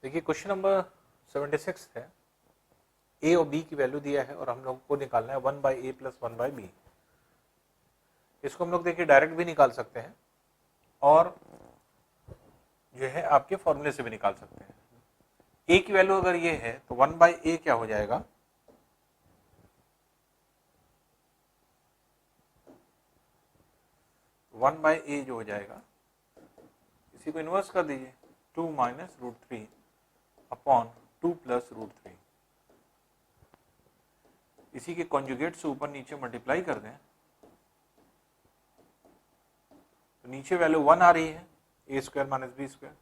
देखिए question number 76 है, ए और बी की वैल्यू दिया है और हम लोग को निकालना है 1/a प्लस 1/b। इसको हम लोग देखिए डायरेक्ट भी निकाल सकते हैं और जो है आपके फॉर्मूले से भी निकाल सकते हैं। ए की वैल्यू अगर ये है तो 1/a क्या हो जाएगा, वन बाई ए जो हो जाएगा, इसी को इन्वर्स कर दीजिए, 2 minus root 3 upon 2 plus root 3। इसी के कॉन्जुगेट से ऊपर नीचे मल्टीप्लाई कर दें तो नीचे वैल्यू 1 आ रही है, a square minus b square,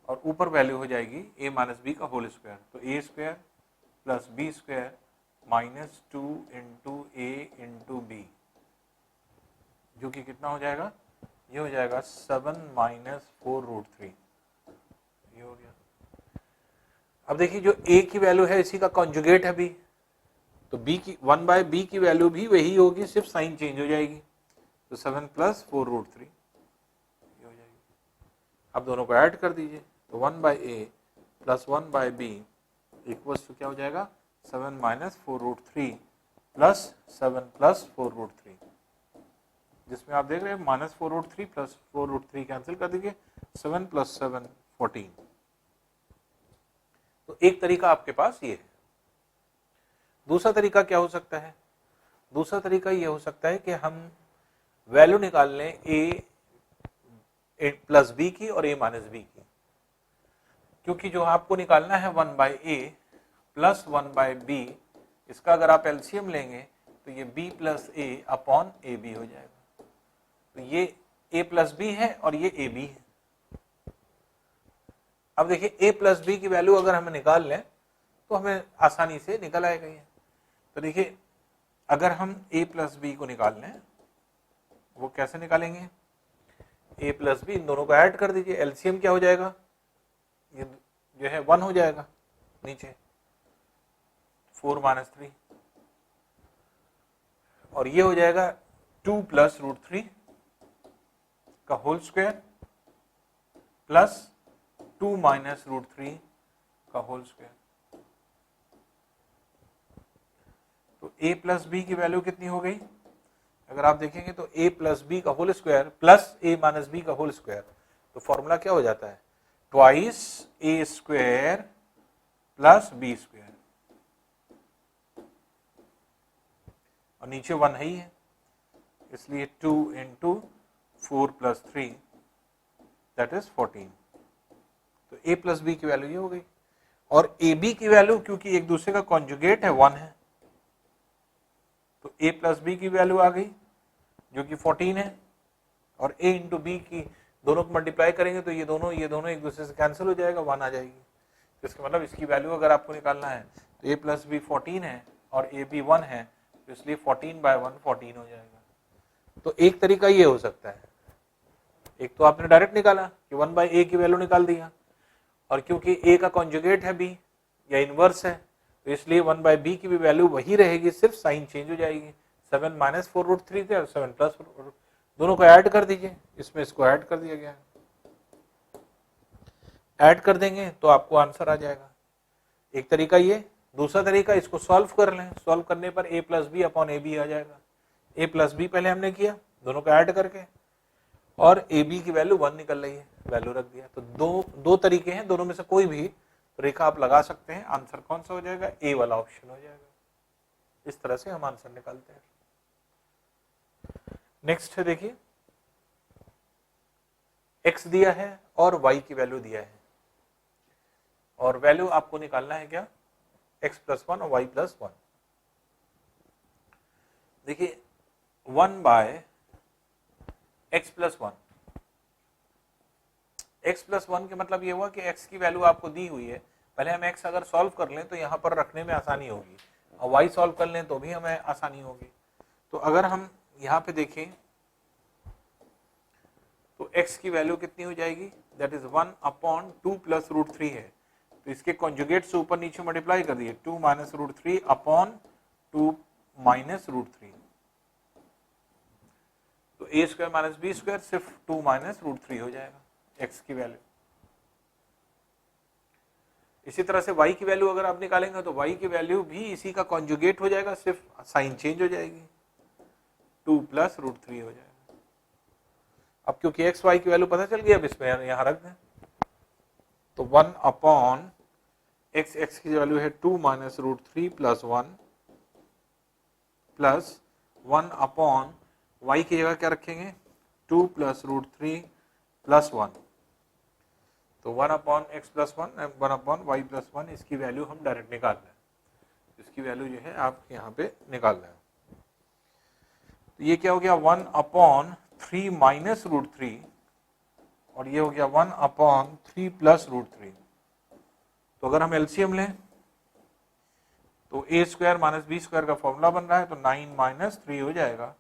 और ऊपर वैल्यू हो जाएगी ए माइनस बी का होल स्क्वायर। तो a square plus b square minus 2 into a into b, जो कि कितना हो जाएगा, ये हो जाएगा 7 माइनस 4 रूट 3। ये हो गया। अब देखिए जो ए की वैल्यू है इसी का कॉन्जुगेट है बी, तो बी की 1/b की वैल्यू भी वही होगी, सिर्फ साइन चेंज हो जाएगी। तो 7 प्लस 4 रूट 3 ये हो जाएगी। अब दोनों को ऐड कर दीजिए, तो 1/a plus 1/b equals to क्या हो जाएगा, 7 minus 4 root 3 plus 7 plus 4 root 3, जिसमें आप देख रहे हैं minus 4 root 3 plus 4 root 3 cancel कर दीजिए, 7 प्लस 7 14। तो एक तरीका आपके पास ये है। दूसरा तरीका क्या हो सकता है, दूसरा तरीका ये हो सकता है कि हम वैल्यू निकाल लें ए प्लस बी की और ए माइनस बी की, क्योंकि जो आपको निकालना है 1/a प्लस 1/b, इसका अगर आप एलसीएम लेंगे तो ये b plus a upon a b हो जाएगा। तो ये a प्लस बी है और ये ए बी है। अब देखिए a प्लस बी की वैल्यू अगर हमें निकाल लें तो हमें आसानी से निकल आएगा ये। तो देखिए अगर हम a प्लस बी को निकाल लें, वो कैसे निकालेंगे, a प्लस बी इन दोनों को ऐड कर दीजिए, एलसीएम क्या हो जाएगा, ये जो है 1 हो जाएगा, नीचे 4 माइनस 3, और ये हो जाएगा 2 प्लस रूट 3 का whole square plus 2 minus root 3 का होल स्क्वायर। तो a प्लस बी की वैल्यू कितनी हो गई, अगर आप देखेंगे तो a प्लस बी का whole square plus a minus b का होल स्क्वायर, तो फॉर्मूला क्या हो जाता है, twice a square plus b square, और नीचे 1 है ही है, इसलिए 2 इंटू 4 प्लस 3 दैट इज 14। तो a प्लस बी की वैल्यू ये हो गई, और ए बी की वैल्यू क्योंकि एक दूसरे का कॉन्जुगेट है 1 है, तो a प्लस बी की वैल्यू आ गई जो कि 14 है, और a इंटू बी की दोनों को मल्टीप्लाई करेंगे तो ये दोनों एक दूसरे से कैंसिल हो जाएगा, 1 आ जाएगी। तो इसका मतलब इसकी वैल्यू अगर आपको निकालना है तो a प्लस बी 14 है और ए बी 1 है, तो इसलिए 14/1 14 हो जाएगा। तो एक तरीका ये हो सकता है, एक तो आपने डायरेक्ट निकाला कि 1/a की वैल्यू निकाल दिया, और क्योंकि a का कॉन्जुगेट है b या इनवर्स है, तो इसलिए 1/b की भी वैल्यू वही रहेगी, सिर्फ साइन चेंज हो जाएगी। 7 माइनस 4 रूट 3 थे और 7 प्लस, दोनों को ऐड कर दीजिए, इसमें इसको ऐड कर दिया गया है, ऐड कर देंगे तो आपको आंसर आ जाएगा। एक तरीका ये, दूसरा तरीका इसको सॉल्व कर लें, सॉल्व करने पर a plus b upon a b आ जाएगा। a प्लस बी पहले हमने किया दोनों को ऐड करके, और ए बी की वैल्यू 1 निकल रही है, वैल्यू रख दिया। तो दो तरीके हैं, दोनों में से कोई भी रेखा आप लगा सकते हैं, आंसर कौन सा हो जाएगा, ए वाला ऑप्शन हो जाएगा। इस तरह से हम आंसर निकालते हैं। नेक्स्ट है देखिए, x दिया है और y की वैल्यू दिया है, और वैल्यू आपको निकालना है क्या, x प्लस 1 और y प्लस 1। देखिए 1/x प्लस 1, x प्लस 1 के मतलब ये हुआ कि x की वैल्यू आपको दी हुई है, पहले हम x अगर सॉल्व कर लें तो यहाँ पर रखने में आसानी होगी, और y सॉल्व कर लें तो भी हमें आसानी होगी। तो अगर हम यहाँ पे देखें तो x की वैल्यू कितनी हो जाएगी, that is 1 upon 2 plus root 3 है, तो इसके कॉन्जुगेट से ऊपर नीचे मल्टीप्लाई कर दिए, 2 minus root 3 upon 2 minus root 3, तो a square minus b square सिर्फ 2 माइनस रूट 3 हो जाएगा x की वैल्यू। इसी तरह से y की वैल्यू अगर आप निकालेंगे तो y की वैल्यू भी इसी का कॉन्जुगेट हो जाएगा, सिर्फ साइन चेंज हो जाएगी, 2 प्लस √3 हो जाएगा। अब क्योंकि x y की वैल्यू पता चल गई, अब इसमें यहां रख दें तो 1 अपॉन x की वैल्यू है 2 minus √3 plus 1 plus 1 upon y की जगह क्या रखेंगे 2 प्लस √3 प्लस 1, तो 1 upon x plus 1 1 upon y plus 1, इसकी वैल्यू हम डायरेक्ट निकाल रहे हैं, इसकी वैल्यू जो है आप यहाँ पे निकाल रहे हैं। तो ये क्या हो गया 1 अपॉन 3 माइनस √3 और ये हो गया 1 अपॉन 3 प्लस √3। तो अगर हम एलसीएम लें तो a square minus b square का फॉर्मूला बन रहा है, तो 9 माइनस 3 हो जाएगा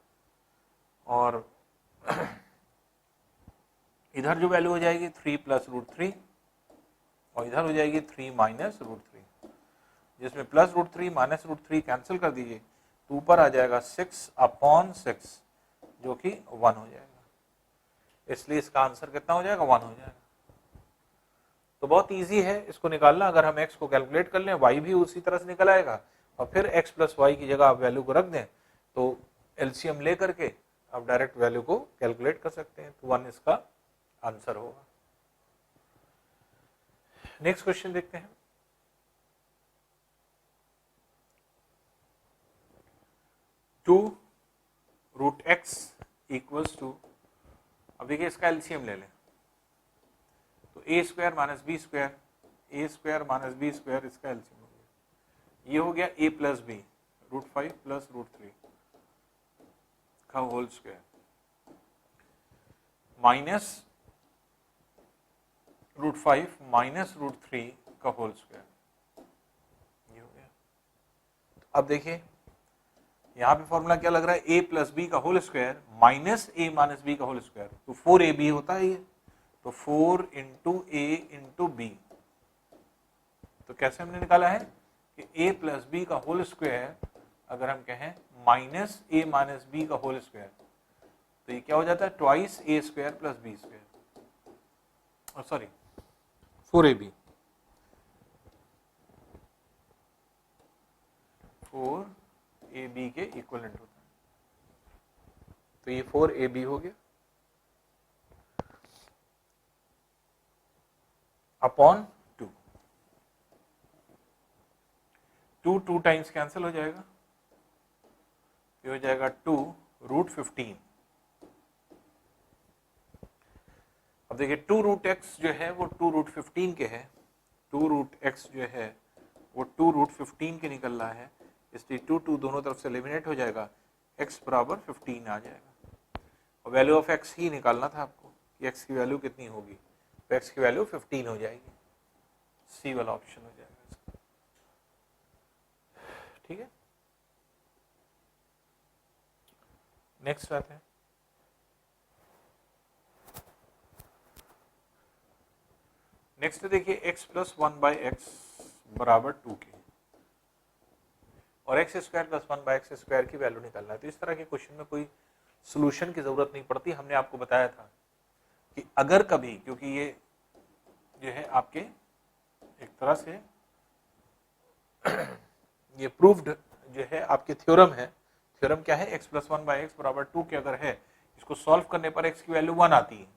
और इधर जो वैल्यू हो जाएगी 3 प्लस √3 और इधर हो जाएगी 3 माइनस √3, जिसमें प्लस √3 माइनस √3 कैंसिल कर दीजिए तो ऊपर आ जाएगा 6 अपॉन 6 जो कि 1 हो जाएगा, इसलिए इसका आंसर कितना हो जाएगा 1 हो जाएगा। तो बहुत इजी है इसको निकालना, अगर हम x को कैलकुलेट कर लें y भी उसी तरह से निकल आएगा और फिर x प्लस वाई की जगह आप वैल्यू को रख दें तो एलसीएम ले करके आप डायरेक्ट वैल्यू को कैलकुलेट कर सकते हैं, तो 1 इसका आंसर होगा। नेक्स्ट क्वेश्चन देखते हैं। Two root x equals to, अब देखिए इसका एलसीएम ले लें तो a square minus b square, a square minus b square, इसका एलसीएम हो गया, ये हो गया ए प्लस बी √5 प्लस √3 का होल स्क्वायर माइनस √5 माइनस √3 का होल स्क्वायर, ये हो गया। अब देखिए यहां पे फॉर्मूला क्या लग रहा है, a प्लस बी का whole square minus a minus b का होल स्क्वायर, तो 4ab होता है ये, तो 4 इंटू ए इंटू बी। तो कैसे हमने निकाला है कि a प्लस बी का होल स्क्वायर अगर हम कहें माइनस a माइनस बी का होल स्क्वायर तो ये क्या हो जाता है twice a square plus b square, sorry 4ab, 4ab के इक्विवेलेंट होता है, तो ये 4ab हो गया अपॉन 2, 2 टाइम्स कैंसिल हो जाएगा, ये हो जाएगा 2 √15। अब देखिए 2 रूट एक्स जो है वो 2 √15 के है, 2 रूट एक्स जो है वो 2 √15 के निकल रहा है, इसलिए 2 दोनों तरफ से एलिमिनेट हो जाएगा, x बराबर 15 आ जाएगा और वैल्यू ऑफ x ही निकालना था आपको कि x की वैल्यू कितनी होगी, तो x की वैल्यू 15 हो जाएगी, सी वाला ऑप्शन हो जाएगा इसका। ठीक है, नेक्स्ट आते हैं। नेक्स्ट देखिए x प्लस 1/x बराबर 2 के और x square plus 1/x square की वैल्यू निकालना है। तो इस तरह के क्वेश्चन में कोई सॉल्यूशन की जरूरत नहीं पड़ती, हमने आपको बताया था कि अगर कभी, क्योंकि ये जो है आपके एक तरह से ये प्रूव्ड जो है आपके थ्योरम है, थ्योरम क्या है, x प्लस 1/x बराबर 2 के अगर है, इसको सॉल्व करने पर x की वैल्यू 1 आती है,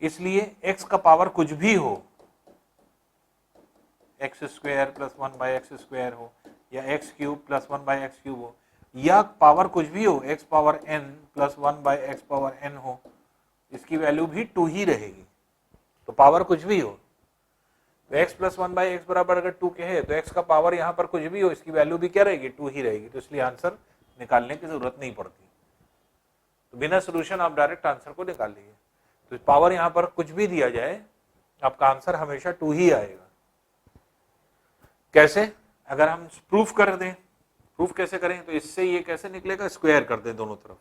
इसलिए x का पावर कुछ भी हो, x square plus 1/x square हो या x cube plus 1/x cube हो, या पावर कुछ भी हो x power n plus 1/x power n हो, इसकी वैल्यू भी 2 ही रहेगी। तो पावर कुछ भी हो, तो x प्लस 1/x बराबर अगर 2 के है तो x का पावर यहाँ पर कुछ भी हो, इसकी वैल्यू भी क्या रहेगी 2 ही रहेगी, तो इसलिए आंसर निकालने की जरूरत नहीं पड़ती। तो बिना सोल्यूशन आप डायरेक्ट आंसर को निकाल लीजिए, तो पावर यहाँ पर कुछ भी दिया जाए आपका आंसर हमेशा 2 ही आएगा। कैसे, अगर हम प्रूफ कर दें, प्रूफ कैसे करें, तो इससे ये कैसे निकलेगा, स्क्वायर कर दें दोनों तरफ,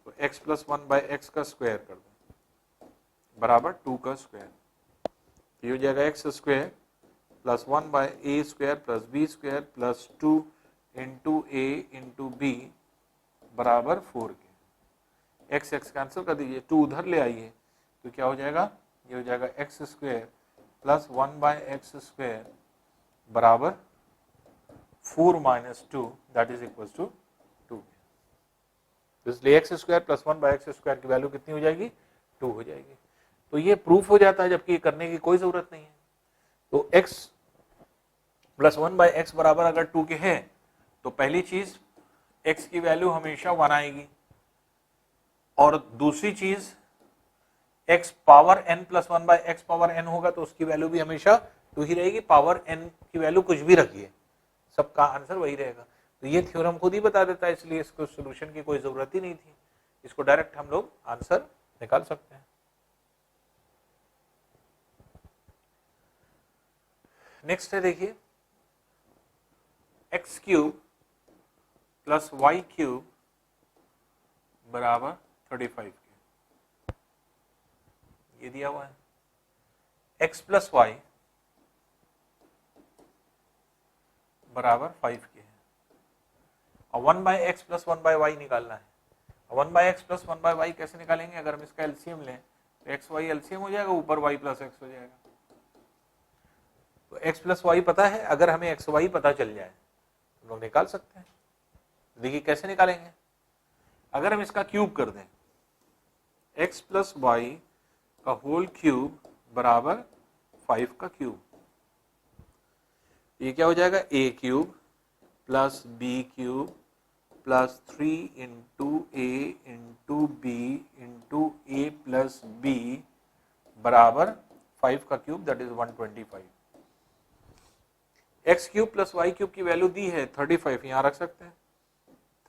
तो x प्लस 1/x का स्क्वायर कर दें बराबर 2 का स्क्वायर, ये हो जाएगा x square plus 1/a square plus b square plus 2 into a into b बराबर 4 के। x कैंसिल कर दीजिए, 2 उधर ले आइए तो क्या हो जाएगा, ये हो जाएगा x स्क्वायर प्लस 1/x² बराबर 4 minus 2 that is equal to 2। इसलिए x² प्लस 1/x² की वैल्यू कितनी हो जाएगी? 2 हो जाएगी। तो ये प्रूफ हो जाता है, जबकि करने की कोई जरूरत नहीं है। तो x प्लस 1/x बराबर अगर 2 के है तो पहली चीज x की वैल्यू हमेशा 1 आएगी, और दूसरी चीज x power n plus 1/x power n होगा तो उसकी वैल्यू भी हमेशा 2 ही रहेगी। पावर n की वैल्यू कुछ भी रखिए, सबका आंसर वही रहेगा। तो ये थ्योरम खुद ही बता देता है, इसलिए इसको सॉल्यूशन की कोई जरूरत ही नहीं थी। इसको डायरेक्ट हम लोग आंसर निकाल सकते हैं। नेक्स्ट है देखिए, x³ प्लस y³ बराबर 35 के, ये दिया हुआ है। x प्लस वाई बराबर 5 के है, और 1/x प्लस 1/y निकालना है। 1/x प्लस 1/y कैसे निकालेंगे? अगर हम इसका एलसीएम लें तो एक्स वाई एलसीएम हो जाएगा, ऊपर y प्लस एक्स हो जाएगा। तो x प्लस वाई पता है, अगर हमें एक्स वाई पता चल जाए तो लोग निकाल सकते हैं। देखिए कैसे निकालेंगे। अगर हम इसका क्यूब कर दें, x प्लस वाई का होल क्यूब बराबर 5 का क्यूब, ये क्या हो जाएगा? a³ plus b³ plus 3 into a into b into a plus b बराबर 5 का cube, that is 125। x³ plus y³ की वैल्यू दी है 35, यहां रख सकते हैं।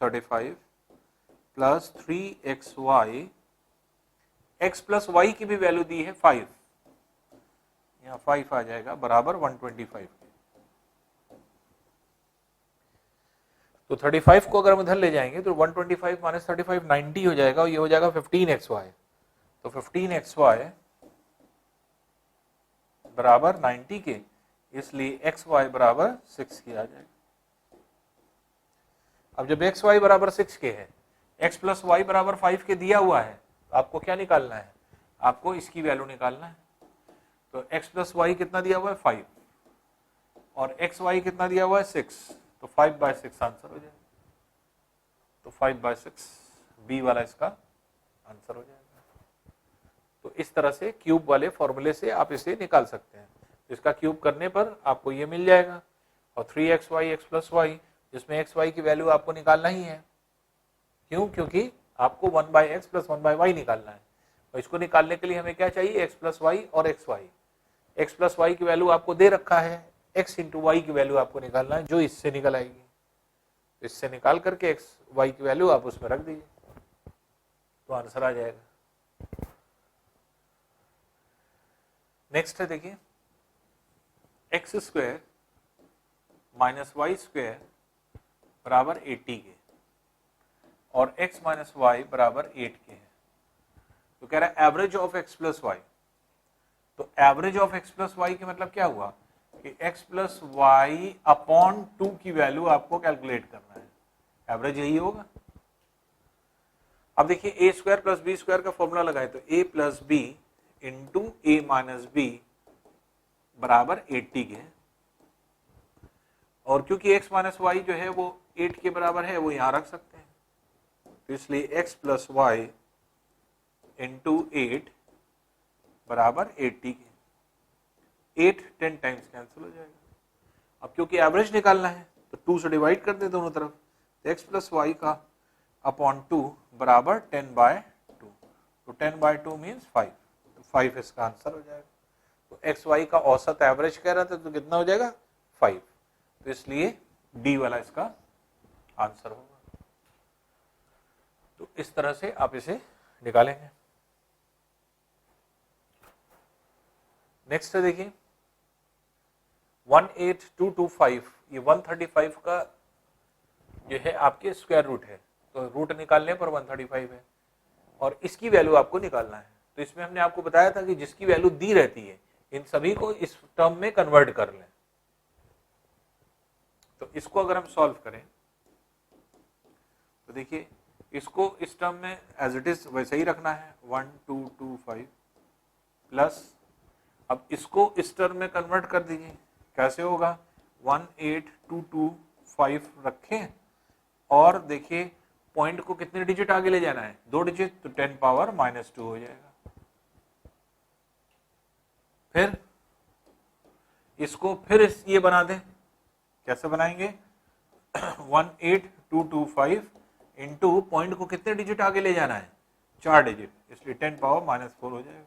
35 plus 3xy, x plus y की भी वैल्यू दी है 5, यहाँ 5 आ जाएगा बराबर 125। तो 35 को अगर हम इधर ले जाएंगे तो 125 माइनस 35 90 हो जाएगा, और ये हो जाएगा 15xy। तो 15xy बराबर 90 के, इसलिए xy बराबर 6 की आ जाएगा। अब जब xy बराबर 6 के है, x प्लस वाई बराबर 5 के दिया हुआ है, तो आपको क्या निकालना है? आपको इसकी वैल्यू निकालना है। तो x प्लस वाई कितना दिया हुआ है? 5, और xy कितना दिया हुआ है? 6, तो 5/6 आंसर हो जाएगा। तो 5/6 बी वाला इसका आंसर हो जाएगा। तो इस तरह से क्यूब वाले फॉर्मूले से आप इसे निकाल सकते हैं। इसका क्यूब करने पर आपको ये मिल जाएगा, और 3xy x प्लस वाई, जिसमें xy की वैल्यू आपको निकालना ही है। क्यों? क्योंकि आपको 1/x प्लस 1/y निकालना है, और इसको निकालने के लिए हमें क्या चाहिए? x प्लस वाई और xy। x प्लस वाई की वैल्यू आपको दे रखा है, x इंटू वाई की वैल्यू आपको निकालना है, जो इससे निकल आएगी। इससे निकाल करके x y की वैल्यू आप उसमें रख दीजिए, तो आंसर आ जाएगा। नेक्स्ट है देखिए, x² माइनस y² बराबर 80 के, और x माइनस वाई बराबर 8 के है। तो कह रहा है average of x plus y. तो average of x plus y के मतलब क्या हुआ कि x प्लस वाई अपॉन 2 की वैल्यू आपको कैलकुलेट करना है। एवरेज यही होगा। अब देखिए a² प्लस b² का फॉर्मूला लगाए तो a plus b into a minus b बराबर 80 के, और क्योंकि x माइनस वाई जो है वो 8 के बराबर है, वो यहां रख सकते हैं। तो इसलिए x प्लस वाई इंटू 8 बराबर 80 के। 8 10 टाइम्स कैंसिल हो जाएगा। अब क्योंकि एवरेज निकालना है तो 2 से डिवाइड कर दे दोनों तरफ, तो x प्लस वाई का अपॉन 2 बराबर 10/2। तो 10/2 मीन्स 5, तो 5 इसका आंसर हो जाएगा। तो एक्स वाई का औसत एवरेज कह रहा था, तो कितना हो जाएगा? 5। तो इसलिए डी वाला इसका आंसर होगा। तो इस तरह से आप इसे निकालेंगे। नेक्स्ट है देखिए 18225, ये 135 का जो है आपके स्क्वायर रूट है, तो रूट निकालने पर 135 है, और इसकी वैल्यू आपको निकालना है। तो इसमें हमने आपको बताया था कि जिसकी वैल्यू दी रहती है इन सभी को इस टर्म में कन्वर्ट कर लें। तो इसको अगर हम सॉल्व करें तो देखिए इसको इस टर्म में एज इट इज वैसे ही रखना है, 1225 प्लस, अब इसको इस टर्म में कन्वर्ट कर दीजिए, कैसे होगा, 18225 रखें और देखिए पॉइंट को कितने डिजिट आगे ले जाना है, 2 डिजिट, तो 10 पावर -2 हो जाएगा। फिर इसको फिर ये बना दें, कैसे बनाएंगे, 18225 इंटू पॉइंट को कितने डिजिट आगे ले जाना है, 4 डिजिट, इसलिए 10 पावर -4 हो जाएगा।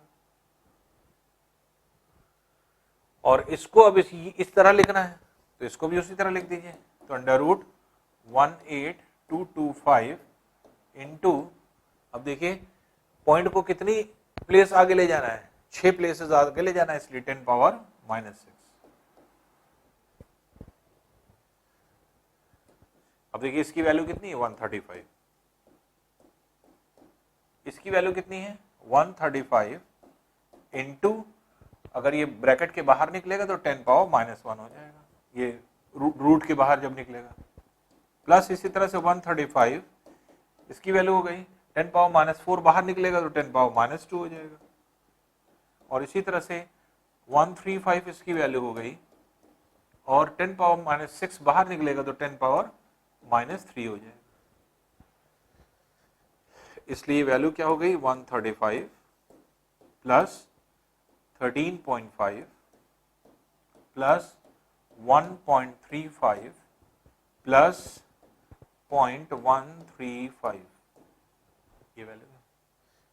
और इसको अब इस तरह लिखना है तो इसको भी उसी तरह लिख दीजिए, तो √18225 इंटू, अब देखिए पॉइंट को कितनी प्लेस आगे ले जाना है, 6 प्लेसेस आगे ले जाना है, इसलिए 10 पावर -6। अब देखिए इसकी वैल्यू कितनी है, 135, इसकी वैल्यू कितनी है 135 इंटू, अगर ये ब्रैकेट के बाहर निकलेगा तो 10 पावर -1 हो जाएगा, ये रूट के बाहर जब निकलेगा, प्लस इसी तरह से 135, इसकी वैल्यू हो गई 10 पावर -4, बाहर निकलेगा तो 10 पावर -2 हो जाएगा, और इसी तरह से 135 इसकी वैल्यू हो गई और 10 पावर -6 बाहर निकलेगा तो 10 पावर -3 हो जाएगा, इसलिए वैल्यू क्या हो गई 135 प्लस 13.5 प्लस 1.35 प्लस 0.135, ये वैल्यू है।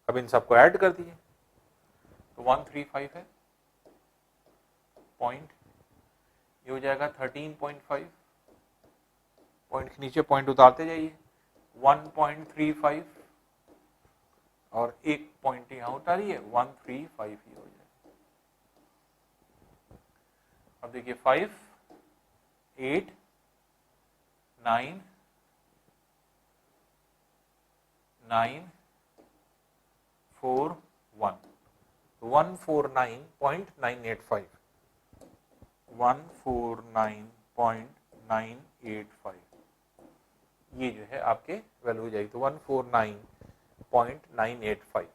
अब इन सबको ऐड कर दीजिए तो 135 है पॉइंट, ये हो जाएगा 13.5, पॉइंट के नीचे पॉइंट उतारते जाइए, 1.35 और एक पॉइंट यहां उतारिए, 135 ही हो जाएगा। अब देखिए 5, 8, 9, 9, 4, 1, 149.985, 149.985, ये जो है आपके वैल्यू हो जाएगी, तो 149.985,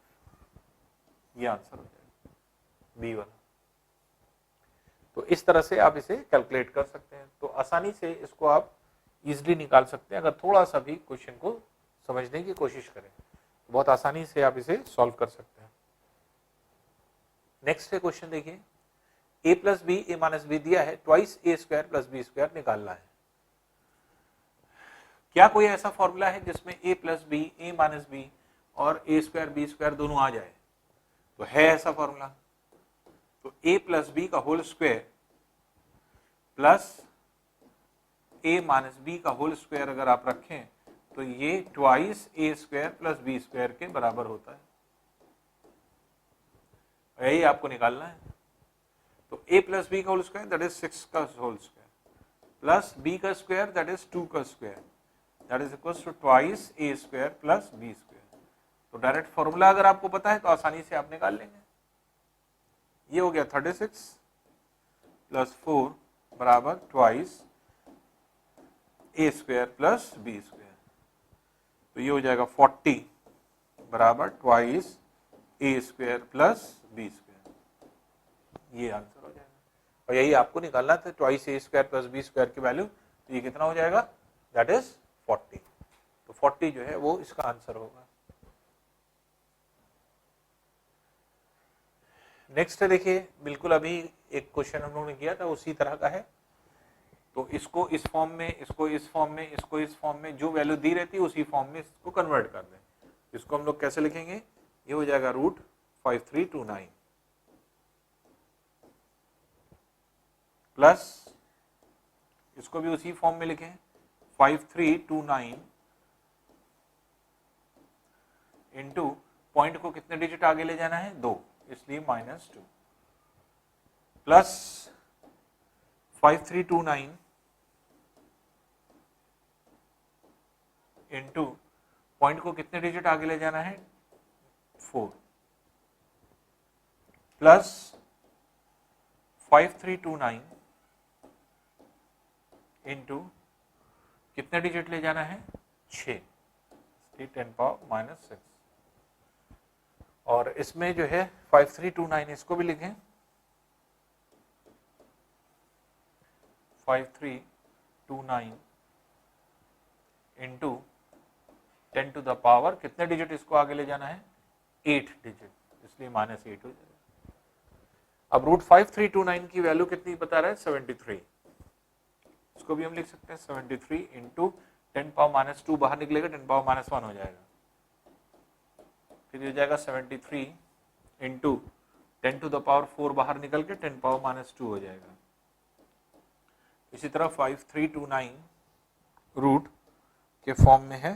ये आंसर हो जाएगा बी वाला। तो इस तरह से आप इसे कैलकुलेट कर सकते हैं, तो आसानी से इसको आप इजीली निकाल सकते हैं, अगर थोड़ा सा भी क्वेश्चन को समझने की कोशिश करें, बहुत आसानी से आप इसे सॉल्व कर सकते हैं। नेक्स्ट है क्वेश्चन, देखिए a plus b a minus b दिया है, twice a square plus b square निकालना है। क्या कोई ऐसा फॉर्मूला है जिसमें a plus b a minus b और ए स्क्वायर बी स्क्वायर दोनों आ जाए? तो है ऐसा फॉर्मूला, तो a प्लस बी का whole square plus a minus b का होल स्क्वायर अगर आप रखें तो ये twice a square plus b square के बराबर होता है, यही आपको निकालना है। तो a प्लस बी का होल स्क्वायर दैट इज 6 का होल स्क्वायर प्लस b का स्क्वायर दैट इज 2 का square that is equal to twice a square plus b square. तो डायरेक्ट फॉर्मूला अगर आपको पता है तो आसानी से आप निकाल लेंगे। ये हो गया 36 प्लस 4 बराबर twice a square plus b square, तो ये हो जाएगा 40 बराबर twice a square plus b square, ये आंसर हो जाएगा। और यही आपको निकालना था, twice a square plus b square की वैल्यू, तो ये कितना हो जाएगा, दैट इज 40। तो 40 जो है वो इसका आंसर होगा। नेक्स्ट देखिए, बिल्कुल अभी एक क्वेश्चन हम लोगों ने किया था उसी तरह का है, तो इसको इस फॉर्म में, इसको इस फॉर्म में, इसको इस फॉर्म में, जो वैल्यू दी रहती है उसी फॉर्म में इसको कन्वर्ट कर दें। इसको हम लोग कैसे लिखेंगे, ये हो जाएगा √5329 प्लस इसको भी उसी फॉर्म में लिखें 5329 इंटू पॉइंट को कितने डिजिट आगे ले जाना है, 2, इसलिए -2 प्लस 5329 इंटू पॉइंट को कितने डिजिट आगे ले जाना है, 4 प्लस 5329 इंटू कितने डिजिट ले जाना है, 6, 10 पावर -6। और इसमें जो है 5329 इसको भी लिखें 5329 इंटू 10 टू द पावर, कितने डिजिट इसको आगे ले जाना है, 8 डिजिट, इसलिए -8 हो जाएगा। अब √5329 की वैल्यू कितनी बता रहा है, 73। इसको भी हम लिख सकते हैं 73 इंटू 10 पावर -2 बाहर निकलेगा, 10 पावर -1 हो जाएगा, फिर हो जाएगा 73 इंटू 10 टू द पावर 4 बाहर निकल के 10 पावर -2 हो जाएगा। इसी तरह 5329 रूट के फॉर्म में है,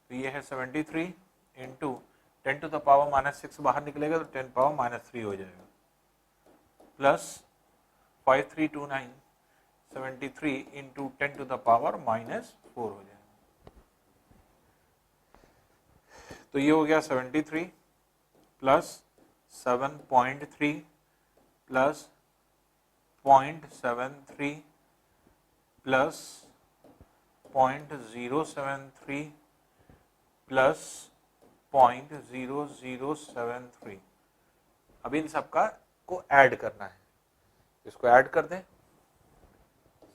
तो ये है 73 इंटू 10 टू द पावर -6 बाहर निकलेगा तो 10 पावर -3 हो जाएगा, plus 5329 73 into 10 to the power -4 हो जाएगा। तो ये हो गया 73 प्लस 7.3 प्लस 0.73 प्लस 0.073 प्लस 0.0073। अब इन सबका को ऐड करना है, इसको ऐड कर दें,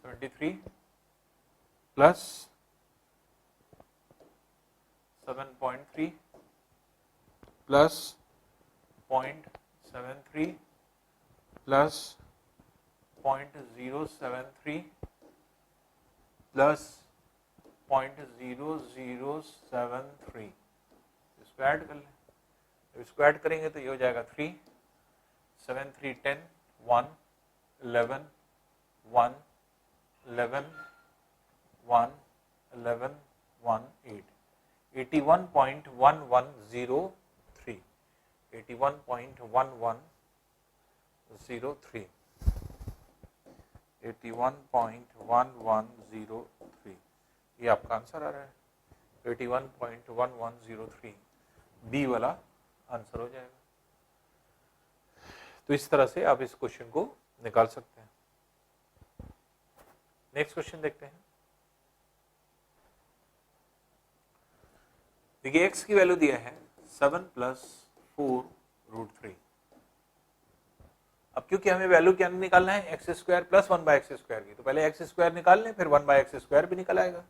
73 प्लस 7.3 प्लस 0.73 प्लस 0.073 प्लस 0.0073, इसको ऐड कर लें। इसको ऐड करेंगे तो ये हो जाएगा 3, 7, 3, 10, 1, 11, 1, 11, 1, 11, 1, 8, 81.1103, 81.1103, 81.1103, ये आपका आंसर आ रहा है, 81.1103 बी वाला आंसर हो जाएगा। तो इस तरह से आप इस क्वेश्चन को निकाल सकते हैं। नेक्स्ट क्वेश्चन देखते हैं। देखिए x की वैल्यू दिया है 7 + 4 √3। अब क्योंकि हमें वैल्यू क्या निकालना है, x² + 1/x² की, तो पहले x² निकाल लें, फिर 1/x² भी निकल आएगा।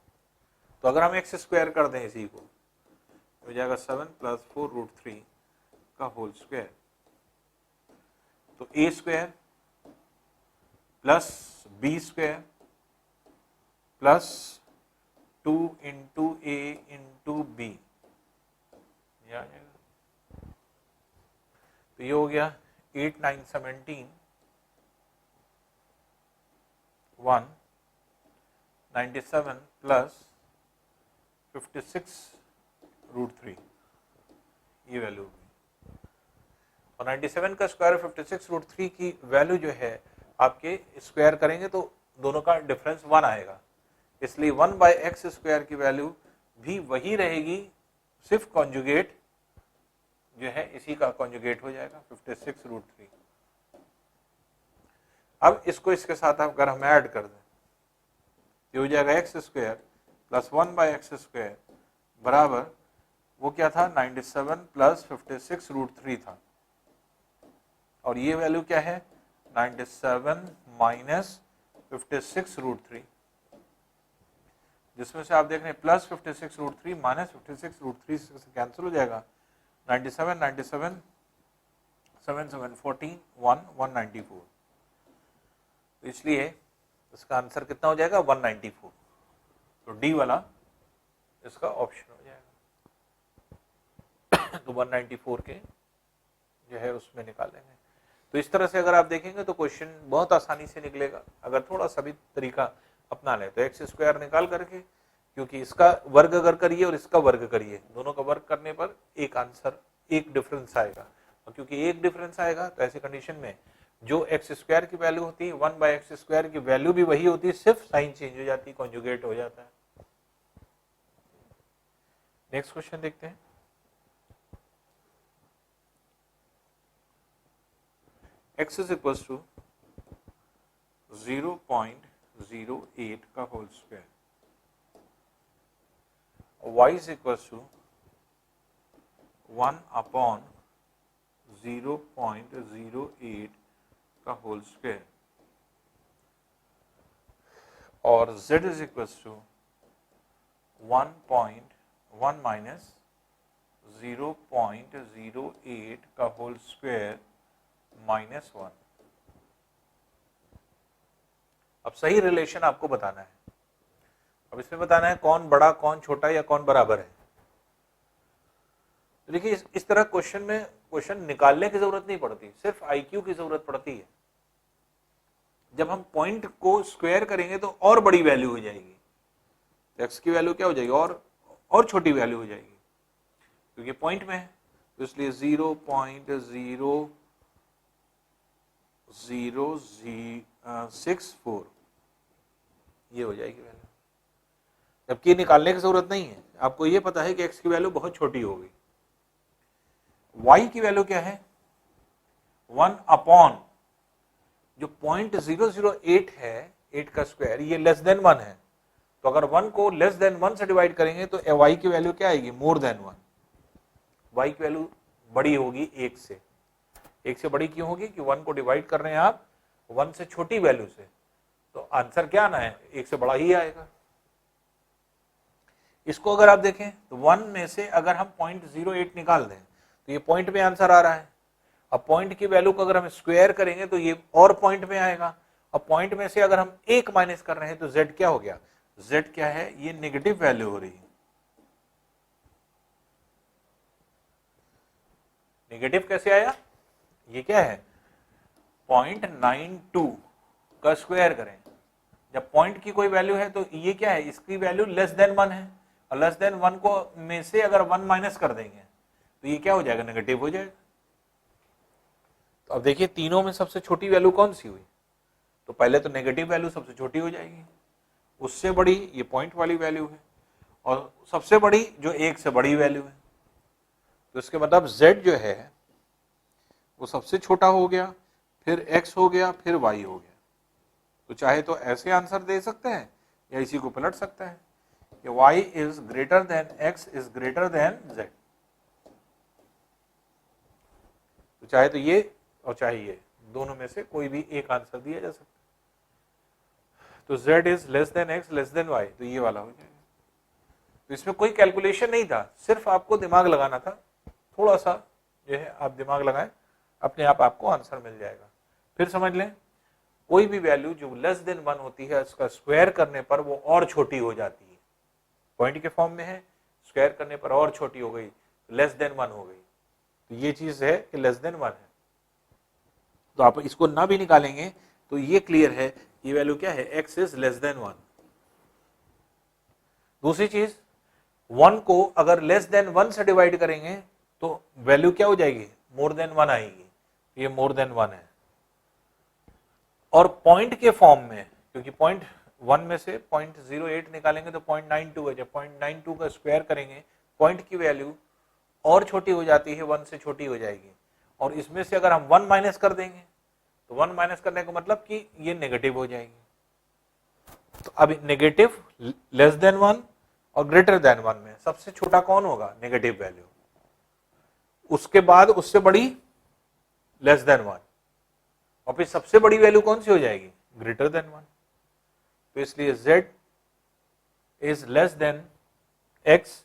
तो अगर हम x² कर दें इसी को, तो हो जाएगा 7 + 4 √3 का होल स्क्वायर, तो a² plus b² plus 2 into a into b, ये आ जाएगा। तो ये हो गया 8, 9, 17, 1, 97 प्लस 56 √3, ये वैल्यू होगी। और 97 का स्क्वायर 56 √3 की वैल्यू जो है आपके स्क्वायर करेंगे तो दोनों का डिफरेंस 1 आएगा, इसलिए 1/x² की वैल्यू भी वही रहेगी, सिर्फ कॉन्जुगेट जो है इसी का कॉन्जुगेट हो जाएगा 56 √3। अब इसको इसके साथ अगर हम ऐड कर दें, ये हो जाएगा x² प्लस 1/x² बराबर, वो क्या था, 97 प्लस 56 √3 था, और ये वैल्यू क्या है, 97 माइनस 56 √3, जिसमें से आप देख रहे हैं प्लस 56 √3 माइनस 56 √3 से कैंसिल हो जाएगा, 97, 97, 7, 7, 14, 1, 194, इसलिए इसका आंसर कितना हो जाएगा, 194। तो डी वाला इसका ऑप्शन हो जाएगा। तो 194 के जो है उसमें निकालेंगे। तो इस तरह से अगर आप देखेंगे तो क्वेश्चन बहुत आसानी से निकलेगा, अगर थोड़ा सा भी तरीका अपना लें। तो x² निकाल करके, क्योंकि इसका वर्ग अगर करिए और इसका वर्ग करिए, दोनों का वर्ग करने पर एक आंसर, एक डिफरेंस आएगा, और क्योंकि एक डिफरेंस आएगा तो ऐसी कंडीशन में जो x² की वैल्यू होती है 1/x² की वैल्यू भी वही होती है, सिर्फ साइन चेंज हो जाती है, कॉन्जुगेट हो जाता है। नेक्स्ट क्वेश्चन देखते हैं। x is equals to 0.08 का whole square, y is equals to 1/0.08 का होल स्क्वायर और z is equal to 1.1 minus 0.08 का होल स्क्वायर माइनस 1। अब सही रिलेशन आपको बताना है। अब इसमें बताना है कौन बड़ा कौन छोटा या कौन बराबर है। तो देखिए इस तरह क्वेश्चन में क्वेश्चन निकालने की जरूरत नहीं पड़ती, सिर्फ आईक्यू की जरूरत पड़ती है। जब हम पॉइंट को स्क्वायर करेंगे तो और बड़ी वैल्यू हो जाएगी, तो एक्स की वैल्यू क्या हो जाएगी, और छोटी वैल्यू हो जाएगी क्योंकि पॉइंट में है। तो इसलिए 0.0064 ये हो जाएगी वैल्यू। जबकि निकालने की जरूरत नहीं है, आपको ये पता है कि एक्स की वैल्यू बहुत छोटी होगी। y की वैल्यू क्या है 1 अपॉन जो 0.008 है 8 का स्क्वायर, ये लेस देन 1 है। तो अगर 1 को लेस देन 1 से डिवाइड करेंगे तो y की वैल्यू क्या आएगी, मोर देन 1। y की वैल्यू बड़ी होगी 1 से। 1 से बड़ी क्यों होगी कि 1 को डिवाइड कर रहे हैं आप 1 से छोटी वैल्यू से, तो आंसर क्या आना है, 1 से बड़ा ही आएगा। इसको अगर आप देखें तो 1 में से अगर हम 0.08 निकाल दें तो ये पॉइंट में आंसर आ रहा है। अब पॉइंट की वैल्यू को अगर हम स्क्वायर करेंगे तो ये और पॉइंट में आएगा। अब पॉइंट में से अगर हम 1 माइनस कर रहे हैं तो z क्या हो गया, z क्या है, ये नेगेटिव वैल्यू हो रही है। नेगेटिव कैसे आया, ये क्या है 0.92 का स्क्वायर करें। जब पॉइंट की कोई वैल्यू है तो ये क्या है, इसकी वैल्यू लेस देन 1 है, और लेस देन 1 को में से अगर 1 माइनस कर देंगे तो ये क्या हो जाएगा, नेगेटिव हो जाएगा। तो अब देखिए तीनों में सबसे छोटी वैल्यू कौन सी हुई, तो पहले तो नेगेटिव वैल्यू सबसे छोटी हो जाएगी, उससे बड़ी ये पॉइंट वाली वैल्यू है, और सबसे बड़ी जो 1 से बड़ी वैल्यू है। तो इसके मतलब z जो है वो सबसे छोटा हो गया, फिर x हो गया, फिर y हो गया। तो चाहे तो ऐसे आंसर दे सकते हैं या इसी को पलट सकते हैं कि y is greater than x is greater than z। तो चाहे तो ये और चाहे ये, दोनों में से कोई भी एक आंसर दिया जा सकता है। तो z is less than x less than y, तो ये वाला हो जाएगा। तो इसमें कोई कैलकुलेशन नहीं था, सिर्फ आपको दिमाग लगाना था। थोड़ा सा जो है आप दिमाग लगाएं, अपने आप आपको आंसर मिल जाएगा। फिर समझ लें, कोई भी वैल्यू जो लेस देन 1 होती है उसका स्क्वायर करने पर वो और छोटी हो जाती है। पॉइंट के फॉर्म में है, स्क्वायर करने पर और छोटी हो गई, लेस देन 1 हो गई। तो ये चीज है कि लेस देन 1 है। तो आप इसको ना भी निकालेंगे तो ये क्लियर है, ये वैल्यू क्या है, x इज लेस देन 1। दूसरी चीज, 1 को अगर लेस देन 1 से डिवाइड करेंगे तो वैल्यू क्या हो जाएगी, मोर देन 1 आएगी। ये मोर देन 1 है। और पॉइंट के फॉर्म में, क्योंकि पॉइंट 1 में से 0.08 निकालेंगे तो 0.92 है, जब 0.92 का स्क्वायर करेंगे पॉइंट की वैल्यू और छोटी हो जाती है, 1 से छोटी हो जाएगी। और इसमें से अगर हम 1 माइनस कर देंगे तो 1 माइनस करने का मतलब कि ये नेगेटिव हो जाएगी। तो अब नेगेटिव लेस देन 1 और ग्रेटर देन 1 में सबसे छोटा कौन होगा, नेगेटिव वैल्यू। उसके बाद उससे बड़ी लेस देन 1, और फिर सबसे बड़ी वैल्यू कौन सी हो जाएगी, ग्रेटर देन 1। तो इसलिए z is less than x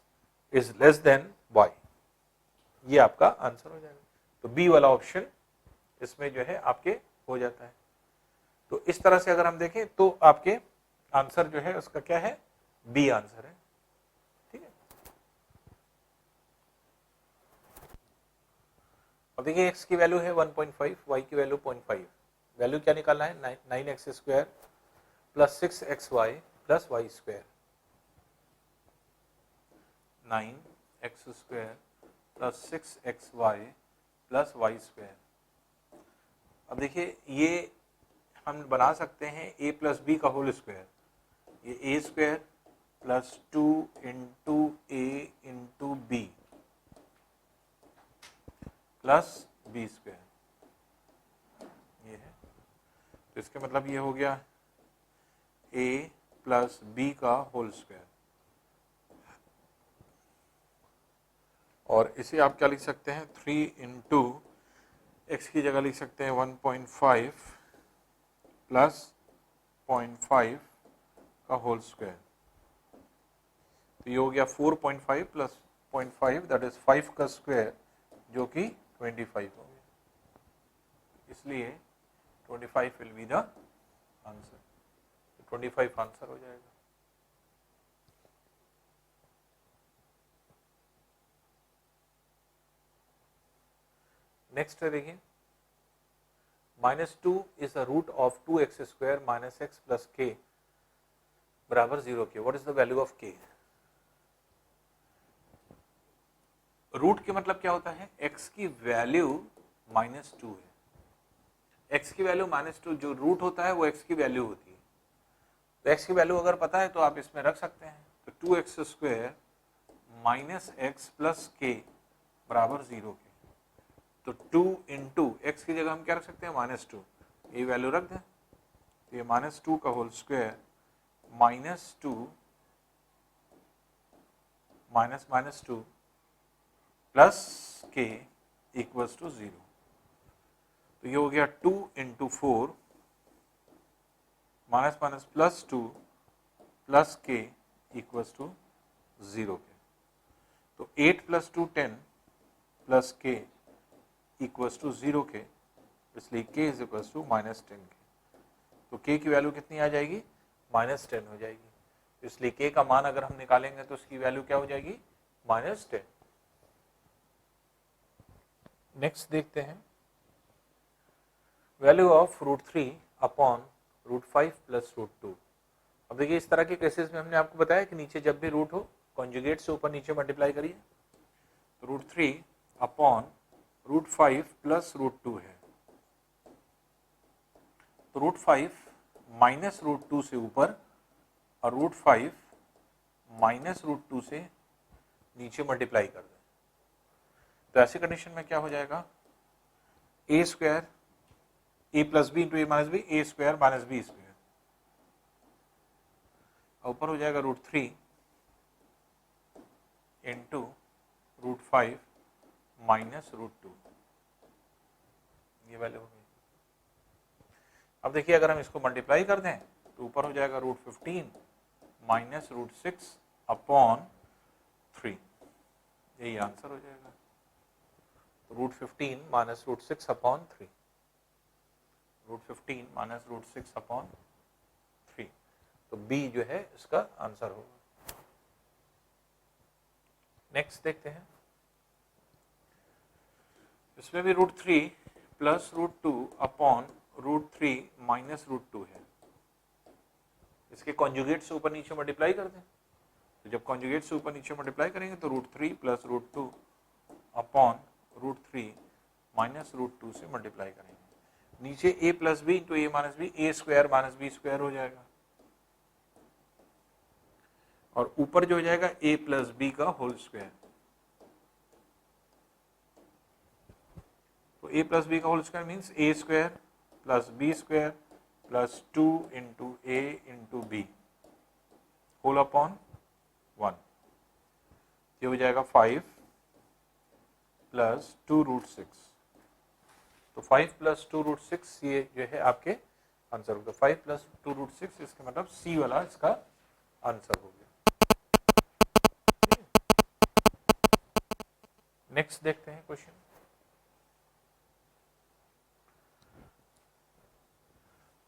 is less than y, ये आपका आंसर हो जाएगा। तो बी वाला ऑप्शन इसमें जो है आपके हो जाता है। तो इस तरह से अगर हम देखें तो आपके आंसर जो है उसका क्या है, बी आंसर है। ठीक है, अब देखिए x की वैल्यू है 1.5, y की वैल्यू 0.5। वैल्यू क्या निकालना है, 9x square plus 6xy plus y square. 9x square plus 6xy plus y square. अब देखिए ये हम बना सकते हैं a प्लस बी का होल स्क्वायर, ये a square plus 2 into a into b plus b square, ये है। तो इसका मतलब ये हो गया a प्लस बी का होल स्क्वायर, और इसे आप क्या लिख सकते हैं, 3 इंटू x की जगह लिख सकते हैं 1.5 प्लस 0.5 का होल स्क्वायर, तो ये हो गया 4.5 प्लस 0.5 दैट इज 5 का स्क्वायर जो कि 25 हो गया, इसलिए 25 will be the answer, 25 answer हो जाएगा। नेक्स्ट है देखिए, -2 is the root of 2x square minus x plus k बराबर 0 के, what is the value of k. Root के मतलब क्या होता है, x की वैल्यू -2 है, x की वैल्यू -2, जो रूट होता है वो x की वैल्यू होती है, तो x की वैल्यू अगर पता है तो आप इसमें रख सकते हैं, तो 2x square minus x plus k बराबर 0 के, तो 2 इंटू एक्स की जगह हम क्या रख सकते हैं -2, ये वैल्यू रख दें, तो ये -2 का होल स्क्वायर -2 -2 प्लस के इक्वल्स टू 0, तो ये हो गया 2 इंटू 4 माइनस प्लस 2 प्लस के इक्वल्स टू 0 के, तो 8 प्लस 2 10 प्लस के इक्वल्स टू 0 के, इसलिए k इज इक्वल्स टू -10 के, तो k की वैल्यू कितनी आ जाएगी, -10 हो जाएगी, इसलिए k का मान अगर हम निकालेंगे तो उसकी वैल्यू क्या हो जाएगी, -10। नेक्स्ट देखते हैं, वैल्यू ऑफ √3 अपॉन √5 प्लस √2। अब देखिए इस तरह के केसेस में हमने आपको बताया कि नीचे जब भी रूट हो कॉन्जुगेट से ऊपर नीचे मल्टीप्लाई करिए, तो √3 अपॉन √5 प्लस √2 है, तो √5 माइनस √2 से ऊपर और √5 माइनस √2 से नीचे मल्टीप्लाई कर दें, तो ऐसी कंडीशन में क्या हो जाएगा, a square a plus b into a minus b, a square minus b square, ऊपर हो जाएगा √3 इंटू √5 माइनस √2, ये वैल्यू हो गई। अब देखिए अगर हम इसको मल्टीप्लाई कर दें तो ऊपर हो जाएगा √15 माइनस √6 अपॉन 3, यही आंसर हो जाएगा, √15 माइनस √6 अपॉन 3, √15 माइनस √6 अपॉन 3, तो बी जो है इसका आंसर होगा। नेक्स्ट देखते हैं, इसमें भी √3 प्लस √2 अपॉन √3 माइनस √2 है, इसके कॉन्जुगेट से ऊपर नीचे मल्टीप्लाई कर दें, तो जब कॉन्जुगेट से ऊपर नीचे मल्टीप्लाई करेंगे तो √3 प्लस √2 अपॉन √3 माइनस √2 से मल्टीप्लाई करेंगे, नीचे a plus b into a minus b, a square minus b square हो जाएगा, और ऊपर जो हो जाएगा a प्लस बी का होल स्क्वायर, तो a प्लस बी का whole square means a square plus b square plus 2 into a into b whole upon 1, ये हो जाएगा 5 प्लस 2√6, तो 5 प्लस 2√6 ये जो है आपके आंसर होगा, 5 प्लस 2√6 इसका मतलब सी वाला इसका आंसर हो गया। नेक्स्ट देखते हैं question,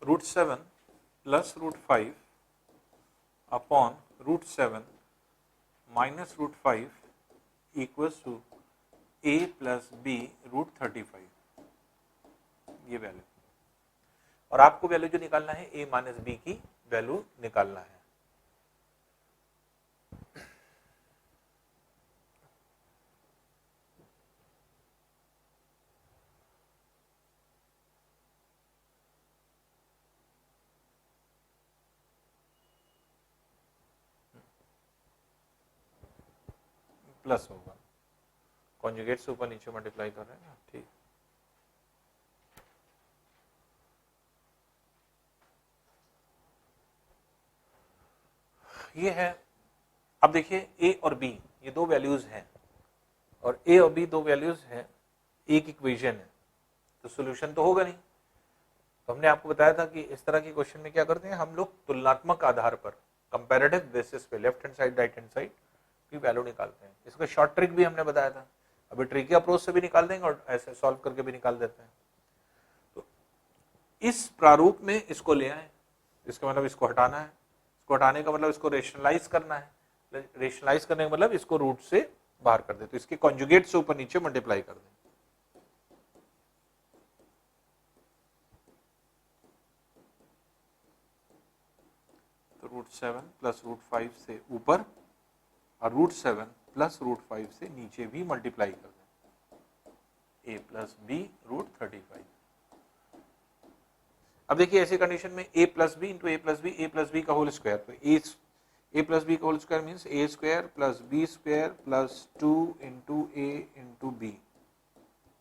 √7 plus √5 upon √7 minus √5 equals to a plus b √35, ये वैल्यू, और आपको वैल्यू जो निकालना है a माइनस बी की वैल्यू निकालना है। प्लस होगा, कॉन्जुगेट से ऊपर नीचे मल्टीप्लाई कर रहे हैं ना, ठीक। ये है, अब देखिए a और b ये दो वैल्यूज हैं, और a और b दो वैल्यूज हैं, एक इक्वेशन है, तो सोल्यूशन तो होगा नहीं। तो हमने आपको बताया था कि इस तरह के क्वेश्चन में क्या करते हैं हम लोग, तुलनात्मक आधार पर, कंपैरेटिव बेसिस पे, left hand side right hand side की वैल्यू निकालते हैं। इसका शॉर्ट ट्रिक भी हमने बताया था, अभी ट्रिकी अप्रोच से भी निकाल देंगे और ऐसे सॉल्व करके भी निकाल देते हैं। तो इस प्रारूप में इसको ले आए, इसका मतलब इसको हटाना है, इसको हटाने का मतलब इसको रेशनलाइज करना है, रेशनलाइज करने का मतलब इसको रूट से बाहर कर दे, तो इसके कॉन्जुगेट से ऊपर नीचे मल्टीप्लाई कर दें। तो √7 प्लस √5 से ऊपर और √7 प्लस √5 से नीचे भी मल्टीप्लाई कर दें, a प्लस बी √35। अब देखिए ऐसी कंडीशन में a plus b into a plus b का होल स्क्वायर, तो a प्लस बी का whole square means a square plus b square plus 2 into a into b,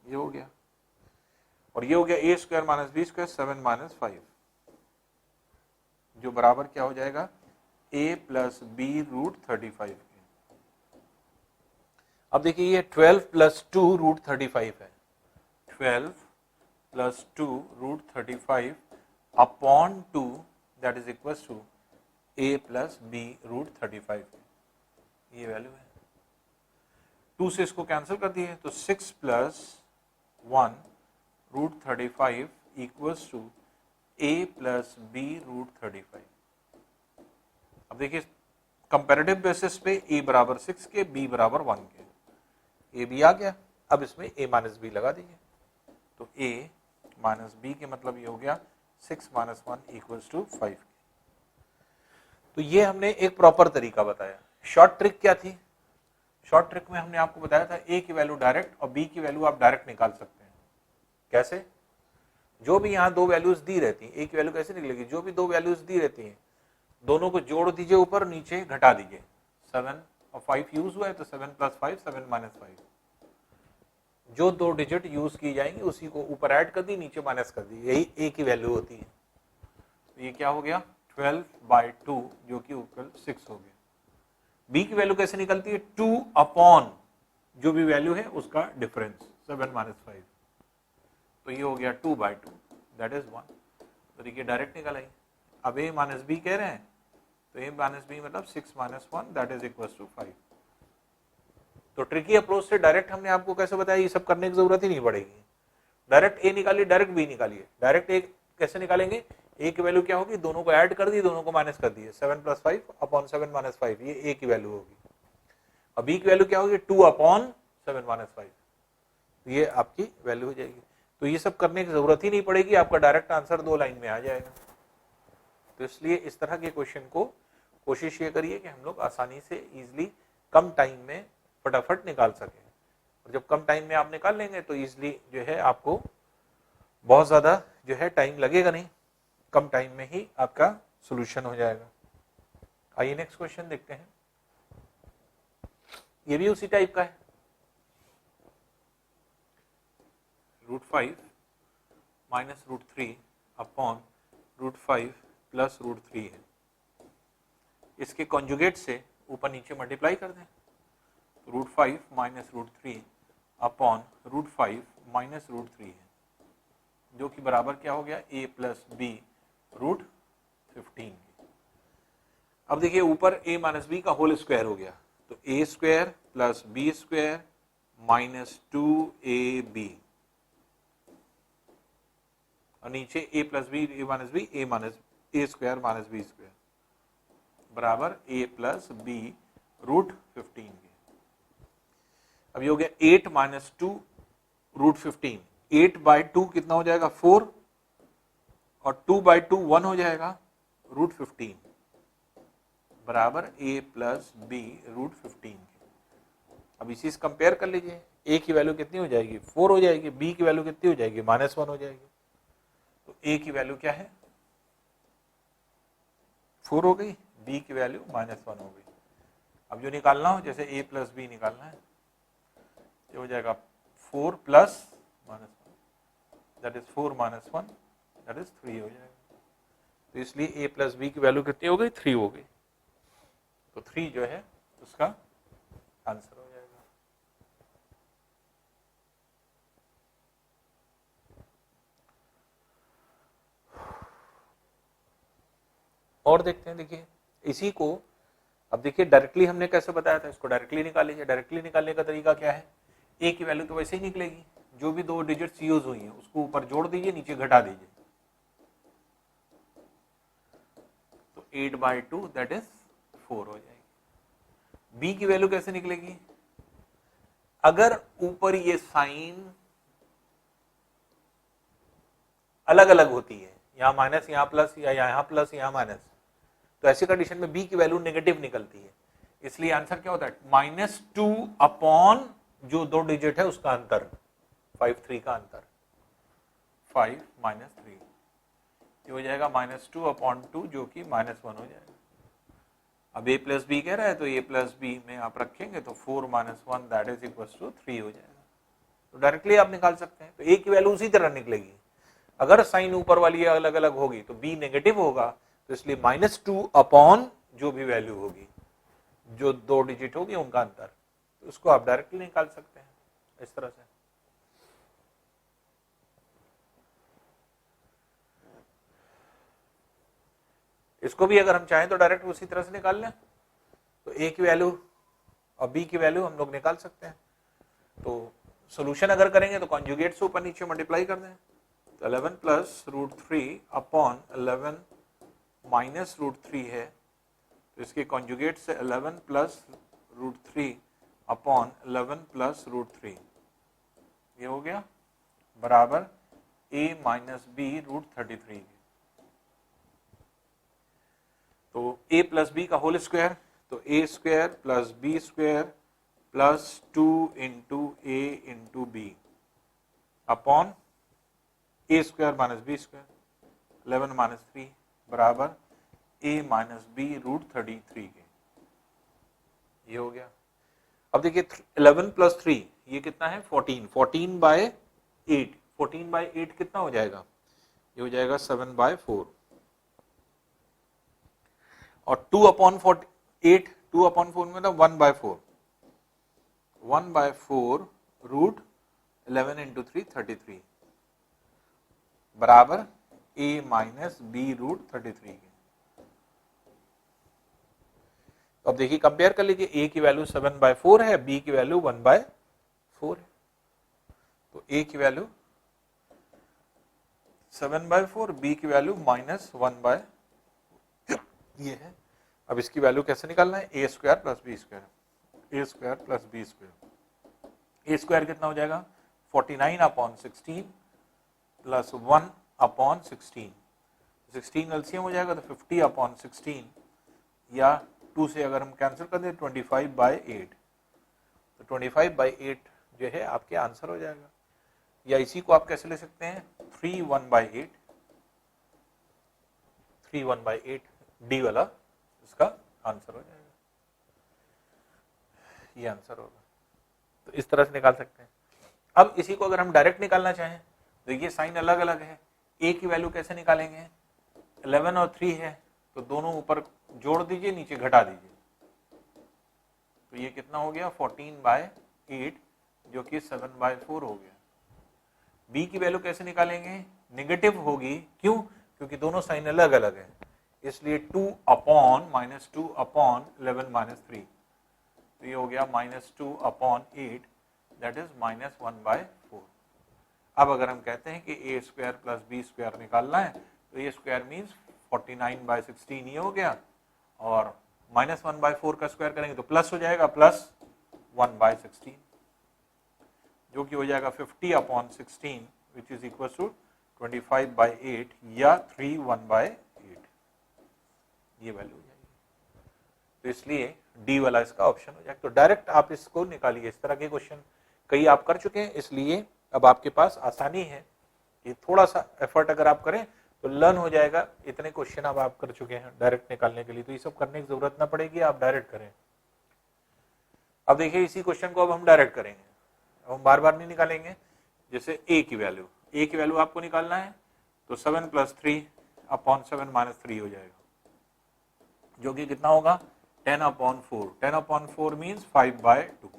ये हो गया। और ये हो गया a square minus b square 7 minus 5, जो बराबर क्या हो जाएगा a प्लस बी √35 के। अब देखिए ये 12 प्लस 2 √35 है, 12 plus 2 √35 upon 2 that is equal to a plus b √35, ये वैल्यू है। 2 से इसको कैंसिल कर दिए तो 6 plus 1 √35 equals to a plus b √35। अब देखिए कंपैरेटिव बेसिस पे a बराबर 6 के, b बराबर 1 के, a b आ गया। अब इसमें a माइनस बी लगा दीजिए, तो a माइनस बी के मतलब ये हो गया 6 माइनस 1 इक्वल्स टू 5। तो ये हमने एक प्रॉपर तरीका बताया। शॉर्ट ट्रिक क्या थी? शॉर्ट ट्रिक में हमने आपको बताया था a की वैल्यू डायरेक्ट और b की वैल्यू आप डायरेक्ट निकाल सकते हैं। कैसे? जो भी यहाँ दो वैल्यूज दी रहती है, a की वैल्यू कैसे निकलेगी? जो भी दो वैल्यूज दी रहती हैं दोनों को जोड़ दीजिए, ऊपर नीचे घटा दीजिए। 7 और 5 यूज हुआ है तो 7 प्लस 5 7 माइनस 5, जो दो डिजिट यूज की जाएंगी उसी को ऊपर ऐड कर दी, नीचे माइनस कर दी, यही a की वैल्यू होती है। तो ये क्या हो गया 12/2 जो कि इक्वल 6 हो गया। b की वैल्यू कैसे निकलती है? 2 अपॉन जो भी वैल्यू है उसका डिफरेंस 7 माइनस 5, तो ये हो गया 2/2 दैट इज 1। तो देखिए डायरेक्ट निकल आई। अब a माइनस बी कह रहे हैं तो a माइनस बी मतलब 6 minus 1 that is equal to 5। तो ट्रिकी अप्रोच से डायरेक्ट हमने आपको कैसे बताया, ये सब करने की जरूरत ही नहीं पड़ेगी। डायरेक्ट a निकालिए, डायरेक्ट b निकालिए। डायरेक्ट a कैसे निकालेंगे? a की वैल्यू क्या होगी? दोनों को ऐड कर दी, दोनों को माइनस कर दिए, 7 प्लस 5 अपॉन 7 माइनस 5, ये a की वैल्यू होगी। और b की वैल्यू क्या होगी? 2 अपॉन 7 माइनस 5, ये आपकी वैल्यू हो जाएगी। तो ये सब करने की जरूरत ही नहीं पड़ेगी, आपका डायरेक्ट आंसर 2 लाइन में आ जाएगा। तो इसलिए इस तरह के क्वेश्चन को कोशिश ये करिए कि हम लोग आसानी से इजीली कम टाइम में फटाफट निकाल सकें। और जब कम टाइम में आप निकाल लेंगे तो इजीली जो है आपको बहुत ज्यादा जो है टाइम लगेगा नहीं, कम टाइम में ही आपका सॉल्यूशन हो जाएगा। आइए नेक्स्ट क्वेश्चन देखते हैं। ये भी उसी टाइप का है। √5 माइनस √3 अपॉन √5 प्लस √3 है। इसके कॉन्जुगेट से ऊपर नीचे मल्टीप्लाई कर दें, √5 माइनस √3 अपॉन √5 माइनस √3 है, जो कि बराबर क्या हो गया a प्लस बी √15। अब देखिए ऊपर a माइनस बी का होल स्क्वायर हो गया, तो a square plus b square minus 2ab, और नीचे a plus b a minus a square minus b square बराबर a प्लस बी √15 के। अब ये हो गया 8 माइनस 2 √15, 8/2 कितना हो जाएगा 4, और 2/2 1 हो जाएगा √15 बराबर a प्लस बी √15 के। अब इसी से कंपेयर कर लीजिए, a की वैल्यू कितनी हो जाएगी 4 हो जाएगी, b की वैल्यू कितनी हो जाएगी -1 हो जाएगी। तो a की वैल्यू क्या है 4 हो गई, b की वैल्यू -1 हो गई। अब जो निकालना हो, जैसे a प्लस बी निकालना है, ये हो जाएगा 4 plus -1 that is 4 minus 1 that is 3 हो जाएगा। तो इसलिए a प्लस बी की वैल्यू कितनी हो गई 3 हो गई, तो 3 जो है उसका आंसर हो जाएगा। और देखते हैं, देखिए इसी को अब देखिए डायरेक्टली हमने कैसे बताया था, इसको डायरेक्टली निकाल लीजिए। डायरेक्टली निकालने का तरीका क्या है, ए की वैल्यू तो वैसे ही निकलेगी, जो भी 2 डिजिट्स यूज हुई है उसको ऊपर जोड़ दीजिए, नीचे घटा दीजिए, तो 8/2 दैट इज 4 हो जाएगी। बी की वैल्यू कैसे निकलेगी, अगर ऊपर ये साइन अलग अलग होती है, यहां माइनस यहां प्लस या यहां प्लस यहां माइनस, तो ऐसी कंडीशन में बी की वैल्यू नेगेटिव निकलती है। इसलिए आंसर क्या होता है, -2 अपॉन जो 2 डिजिट है उसका अंतर, 5-3 का अंतर, 5 - 3 ये हो जाएगा -2/2 जो कि -1 हो जाएगा। अब a प्लस बी कह रहा है तो a प्लस बी में आप रखेंगे तो 4 - 1 दैट इज इक्वल टू 3 हो जाएगा। तो डायरेक्टली आप निकाल सकते हैं। तो a की वैल्यू उसी तरह निकलेगी, अगर साइन ऊपर वाली अलग अलग होगी तो b नेगेटिव होगा, तो इसलिए -2 अपॉन जो भी वैल्यू होगी, जो 2 डिजिट होगी उनका अंतर, तो उसको आप डायरेक्टली निकाल सकते हैं इस तरह से। इसको भी अगर हम चाहें तो डायरेक्ट उसी तरह से निकाल लें, तो a की वैल्यू और b की वैल्यू हम लोग निकाल सकते हैं। तो सॉल्यूशन अगर करेंगे तो कॉन्जुगेट से ऊपर नीचे मल्टीप्लाई कर दें, तो 11 + √3 अपॉन 11 - √3 है, तो इसके कॉन्जुगेट से 11 + √3 अपॉन 11 + √3 ये हो गया बराबर a - b √33। तो a प्लस बी का होल स्क्वायर, तो a square plus b square plus 2 × a × b upon a square minus b square 11 - 3 बराबर a - b √33 के, ये हो गया। अब देखिए 11 + 3 ये कितना है 14, 14/8, 14/8 कितना हो जाएगा, ये हो जाएगा 7/4 और 2/8, 2/4 मतलब 1/4, 1/4 √11 × 3 33 बराबर a - b √33 के। तो अब देखिए कंपेयर कर लीजिए, a की वैल्यू 7/4 है, b की वैल्यू 1/4 है, तो a की वैल्यू 7/4, b की वैल्यू -1/4 ये है। अब इसकी वैल्यू कैसे निकालना है, a square plus b square, a square plus b square, a square कितना हो जाएगा 49/16 प्लस 1/16, 16 एलसीएम हो जाएगा तो 50/16 या 2 से अगर हम कैंसिल कर दें 25/8, तो 25/8 जो है आपके आंसर हो जाएगा। या इसी को आप कैसे ले सकते हैं 3 1/8 डी वाला इसका आंसर हो जाएगा, ये आंसर होगा। तो इस तरह से निकाल सकते हैं। अब इसी को अगर हम डायरेक्ट निकालना चाहें, देखिए साइन अलग अलग है, a की वैल्यू कैसे निकालेंगे, 11 और 3 है तो दोनों ऊपर जोड़ दीजिए, नीचे घटा दीजिए, तो ये कितना हो गया 14/8 जो कि 7/4 हो गया। b की वैल्यू कैसे निकालेंगे, नेगेटिव होगी, क्यों, क्योंकि दोनों साइन अलग अलग है, इसलिए 2 अपॉन -11 - 3, तो ये हो गया -2/8 दैट इज -1/4। अब अगर हम कहते हैं कि a square plus b square निकालना है, तो a स्क्वायर मीन्स 49/16 ये हो गया, और -1/4 का स्क्वायर करेंगे तो प्लस हो जाएगा +1/16 जो कि हो जाएगा 50/16 विच इज इक्वल टू 25/8 या 3/1/8 ये वैल्यू हो जाएगी। तो इसलिए डी वाला इसका ऑप्शन हो जाएगा। तो डायरेक्ट आप इसको निकालिए, इस तरह के क्वेश्चन कई आप कर चुके हैं, इसलिए अब आपके पास आसानी है कि थोड़ा सा एफर्ट अगर आप करें तो लर्न हो जाएगा। इतने क्वेश्चन अब आप कर चुके हैं डायरेक्ट निकालने के लिए, तो ये सब करने की जरूरत ना पड़ेगी, आप डायरेक्ट करें। अब देखिए इसी क्वेश्चन को अब हम डायरेक्ट करेंगे, अब हम बार बार नहीं निकालेंगे। जैसे a की वैल्यू आपको निकालना है, तो 7 + 3/7 - 3 हो जाएगा, जो कि कितना होगा 10/4, 10/4 मीन्स 5/2।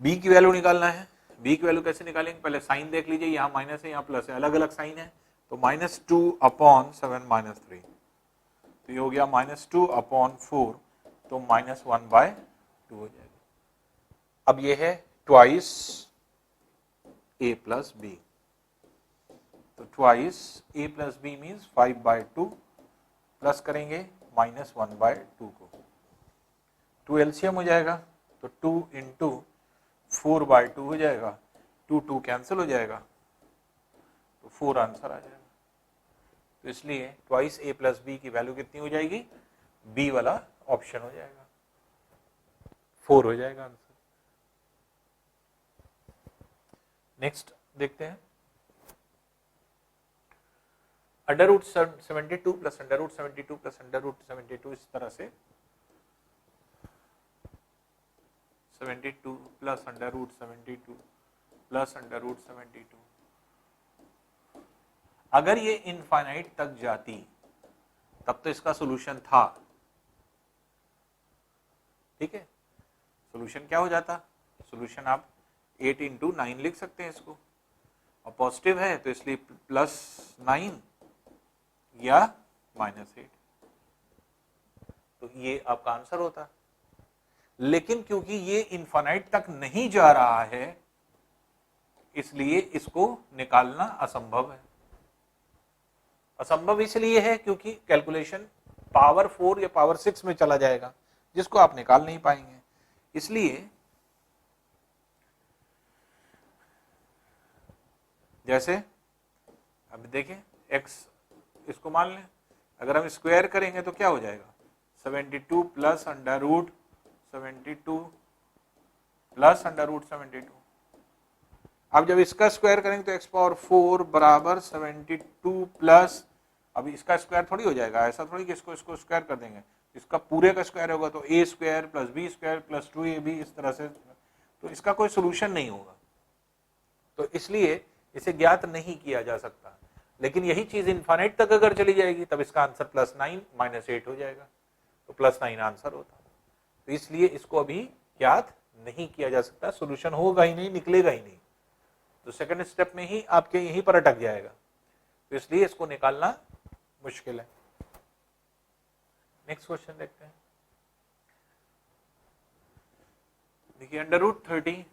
b की वैल्यू निकालना है, b की वैल्यू कैसे निकालेंगे, पहले साइन देख लीजिए, यहाँ माइनस है यहाँ प्लस है, अलग अलग साइन है, तो -2/7 - 3 तो ये हो गया -2/4, तो -1/2 हो जाएगा। अब ये है ट्वाइस a प्लस बी, तो twice a plus b means 5/2 plus करेंगे -1/2 को, 2 एलसीएम हो जाएगा, तो 2 इंटू 4/2 हो जाएगा, 2 कैंसिल हो जाएगा, तो 4 आंसर आ जाएगा। तो इसलिए ट्वाइस a प्लस बी की वैल्यू कितनी हो जाएगी, बी वाला ऑप्शन हो जाएगा, 4 हो जाएगा आंसर। नेक्स्ट देखते हैं, √72 प्लस √72 प्लस √72, इस तरह से 72 प्लस √72 प्लस √72, अगर ये इनफाइनाइट तक जाती तब तो इसका सॉल्यूशन था, ठीक है। सॉल्यूशन क्या हो जाता, सॉल्यूशन आप 8 इंटू 9 लिख सकते हैं इसको, और पॉजिटिव है तो इसलिए +9 या -8, तो ये आपका आंसर होता। लेकिन क्योंकि ये इनफाइनाइट तक नहीं जा रहा है, इसलिए इसको निकालना असंभव है। असंभव इसलिए है क्योंकि कैलकुलेशन पावर 4 या पावर 6 में चला जाएगा, जिसको आप निकाल नहीं पाएंगे। इसलिए जैसे अब देखें, x इसको मान लें, अगर हम स्क्वायर करेंगे तो क्या हो जाएगा, 72 प्लस √72 प्लस √72। अब जब इसका स्क्वायर करेंगे तो x⁴ बराबर 72 प्लस, अब इसका स्क्वायर थोड़ी हो जाएगा, ऐसा थोड़ी कि इसको स्क्वायर कर देंगे, इसका पूरे का स्क्वायर होगा तो a² plus b² plus 2ab, इस तरह से, तो इसका कोई सोल्यूशन नहीं होगा, तो इसलिए इसे ज्ञात नहीं किया जा सकता। लेकिन यही चीज इनफाइनाइट तक अगर चली जाएगी तब इसका आंसर +9 -8 हो जाएगा, तो +9 आंसर होता। तो इसलिए इसको अभी ज्ञात नहीं किया जा सकता, सोल्यूशन होगा ही नहीं, निकलेगा ही नहीं, तो सेकंड स्टेप में ही आपके यहीं पर अटक जाएगा, तो इसलिए इसको निकालना मुश्किल है। नेक्स्ट क्वेश्चन देखते हैं, देखिए √30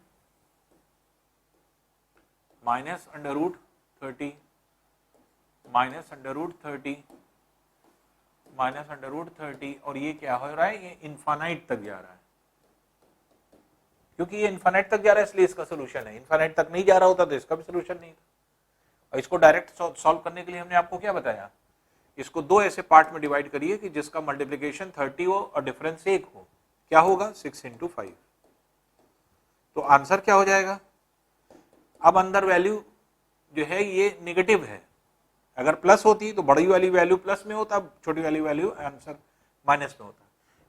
माइनस √30 माइनस √30 माइनस √30, और ये क्या हो रहा है, ये इनफाइनाइट तक जा रहा है। क्योंकि ये इनफाइनाइट तक जा रहा है इसलिए इसका सोल्यूशन है, इनफाइनाइट तक नहीं जा रहा होता तो इसका भी सोल्यूशन नहीं था। और इसको डायरेक्ट सॉल्व करने के लिए हमने आपको क्या बताया, इसको दो ऐसे पार्ट में डिवाइड करिए कि जिसका मल्टीप्लिकेशन 30 हो और डिफरेंस 1 हो, क्या होगा 6 × 5, तो आंसर क्या हो जाएगा। अब अंदर वैल्यू जो है ये नेगेटिव है, अगर प्लस होती तो बड़ी वाली वैल्यू प्लस में होता, छोटी वाली वैल्यू आंसर माइनस में होता,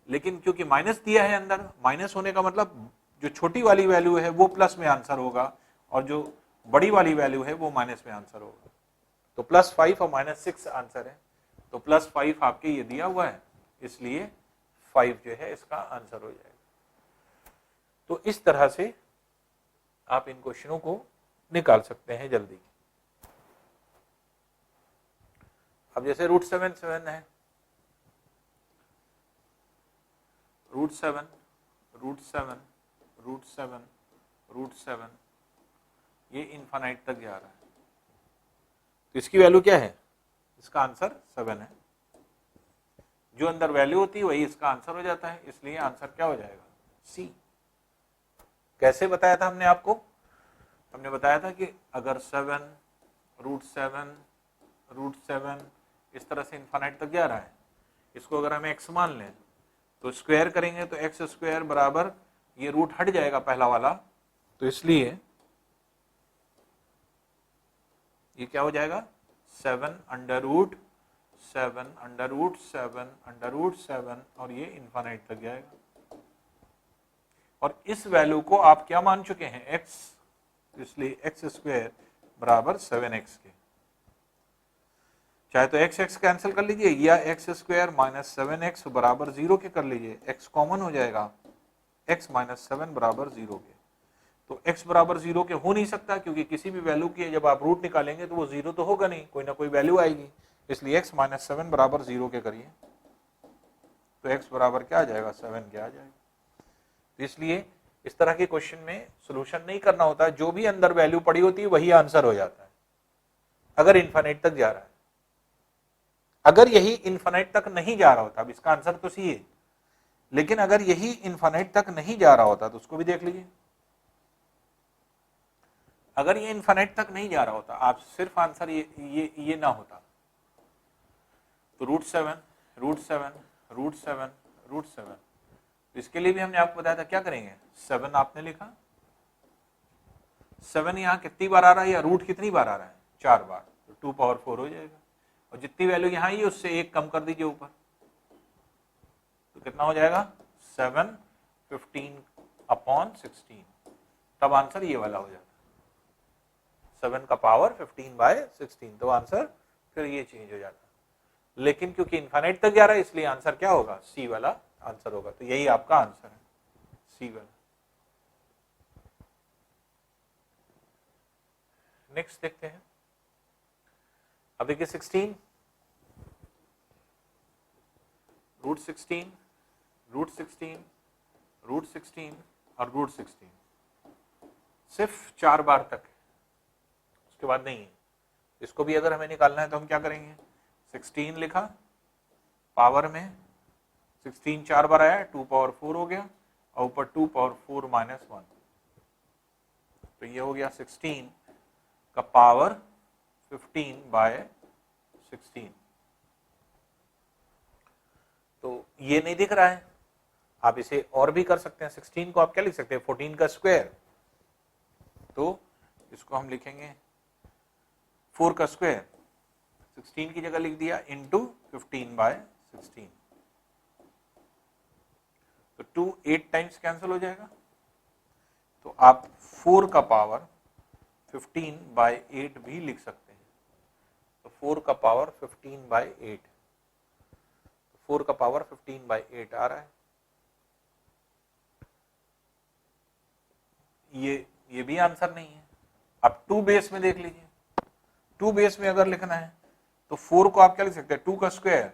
लेकिन क्योंकि माइनस दिया है अंदर, माइनस होने का मतलब जो छोटी वाली वैल्यू है वो प्लस में आंसर होगा और जो बड़ी वाली वैल्यू है वो माइनस में आंसर होगा, तो +5 और -6 आंसर है, तो +5 आपके ये दिया हुआ है, इसलिए 5 जो है इसका आंसर हो जाएगा। तो इस तरह से आप इन क्वेश्चनों को निकाल सकते हैं जल्दी। अब जैसे √7 है, √7 ये इनफाइनाइट तक जा रहा है, तो इसकी वैल्यू क्या है, इसका आंसर 7 है, जो अंदर वैल्यू होती है वही इसका आंसर हो जाता है, इसलिए आंसर क्या हो जाएगा, सी। कैसे बताया था हमने आपको, हमने बताया था कि अगर 7 √7 इस तरह से इनफाइनाइट तक जा रहा है, इसको अगर हम x मान लें तो स्क्वायर करेंगे तो x² बराबर ये रूट हट जाएगा पहला वाला, तो इसलिए ये क्या हो जाएगा 7 √7 और ये इनफाइनाइट तक जाएगा। और इस वैल्यू को आप क्या मान चुके हैं, x, इसलिए x² बराबर 7x के, चाहे तो x कैंसिल कर लीजिए या x² - 7x बराबर 0 के कर लीजिए, x कॉमन हो जाएगा, x - 7 बराबर 0 के, तो x बराबर 0 के हो नहीं सकता क्योंकि किसी भी वैल्यू की जब आप रूट निकालेंगे तो वो 0 तो होगा नहीं, कोई ना कोई वैल्यू आएगी, इसलिए x - 7 बराबर 0 के करिए, तो x बराबर क्या आ जाएगा 7 क्या आ जाएगा। तो इसलिए इस तरह के क्वेश्चन में सॉल्यूशन नहीं करना होता, जो भी अंदर वैल्यू पड़ी होती है वही आंसर हो जाता है अगर इन्फिनिट तक जा रहा है। अगर यही इन्फिनिट तक नहीं जा रहा होता, अब इसका आंसर तो सी है, लेकिन अगर यही इन्फिनिट तक नहीं जा रहा होता तो उसको भी देख लीजिए। अगर ये इन्फिनिट तक नहीं जा रहा होता, आप सिर्फ आंसर ये ना होता, तो √7 इसके लिए भी हमने आपको बताया था क्या करेंगे। 7 आपने लिखा, 7 यहाँ कितनी बार आ रहा है या रूट कितनी बार आ रहा है, 4 बार, तो 2 पावर 4 हो जाएगा। और जितनी वैल्यू यहाँ ही उससे एक कम कर दीजिए ऊपर, तो कितना हो जाएगा 7 15/16, तब आंसर ये वाला हो जाता है 7 का पावर 15/16, तो आंसर फिर ये चेंज हो जाता है। लेकिन क्योंकि इनफाइनाइट तक जा रहा है इसलिए आंसर क्या होगा, सी वाला आंसर होगा। तो यही आपका आंसर है, सी वाला। नेक्स्ट देखते हैं। अब देखिए 16 √16 और √16 सिर्फ 4 बार तक, उसके बाद नहीं है। इसको भी अगर हमें निकालना है तो हम क्या करेंगे, 16 लिखा, पावर में 16 4 बार आया, 2 पावर 4 हो गया, और ऊपर 2 पावर 4 -1, तो ये हो गया 16 का पावर 15/16। तो ये नहीं दिख रहा है, आप इसे और भी कर सकते हैं। 16 को आप क्या लिख सकते हैं, 14 का स्क्वायर, तो इसको हम लिखेंगे 4 का स्क्वायर, 16 की जगह लिख दिया इंटू 15/16, तो 2 8 टाइम्स कैंसिल हो जाएगा, तो आप 4 का पावर 15/8 भी लिख सकते हैं। तो 4 का पावर 15/8, 4 का पावर 15/8 आ रहा है। ये भी आंसर नहीं है। अब 2 बेस में देख लीजिए, 2 बेस में अगर लिखना है तो 4 को आप क्या लिख सकते हैं, 2 का स्क्वायर,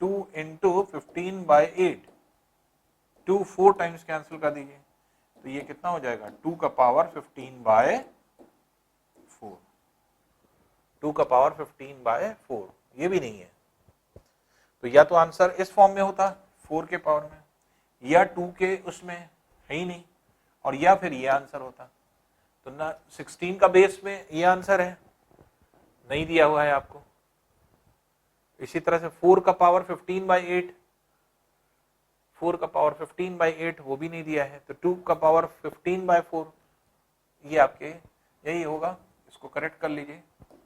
2 इंटू 15/8, 2 4 टाइम्स कैंसिल कर दीजिए, तो ये कितना हो जाएगा, 2 का पावर 15/4, 2 का पावर 15/4, ये भी नहीं है। तो या तो आंसर इस फॉर्म में होता 4 के पावर में, या 2 के उसमें है ही नहीं, और या फिर ये आंसर होता। तो ना 16 का बेस में ये आंसर है, नहीं दिया हुआ है आपको। इसी तरह से 4 का पावर 15/8, 4 का पावर 15/8 वो भी नहीं दिया है, तो 2 का पावर 15/4, ये आपके यही होगा। इसको करेक्ट कर लीजिए,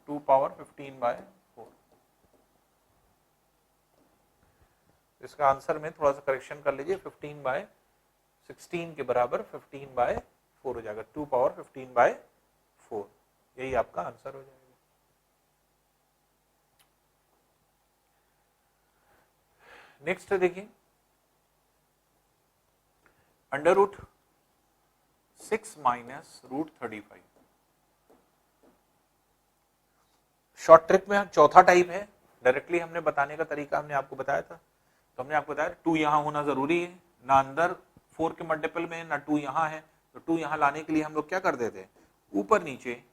2 पावर 15/4। इसका आंसर में थोड़ा सा करेक्शन कर लीजिए, 15/16 के बराबर 15/4 हो जाएगा, 2 पावर 15/4, यही आपका आंसर हो जाएगा। नेक्स्ट देखिए, √6 - √35। शॉर्ट ट्रिक में चौथा टाइप है, डायरेक्टली हमने बताने का तरीका हमने आपको बताया था। तो हमने आपको बताया 2 यहां होना जरूरी है, ना अंदर 4 के मल्टीपल में ना 2 यहां है, तो 2 यहां लाने के लिए हम लोग क्या कर देते हैं, ऊपर नीचे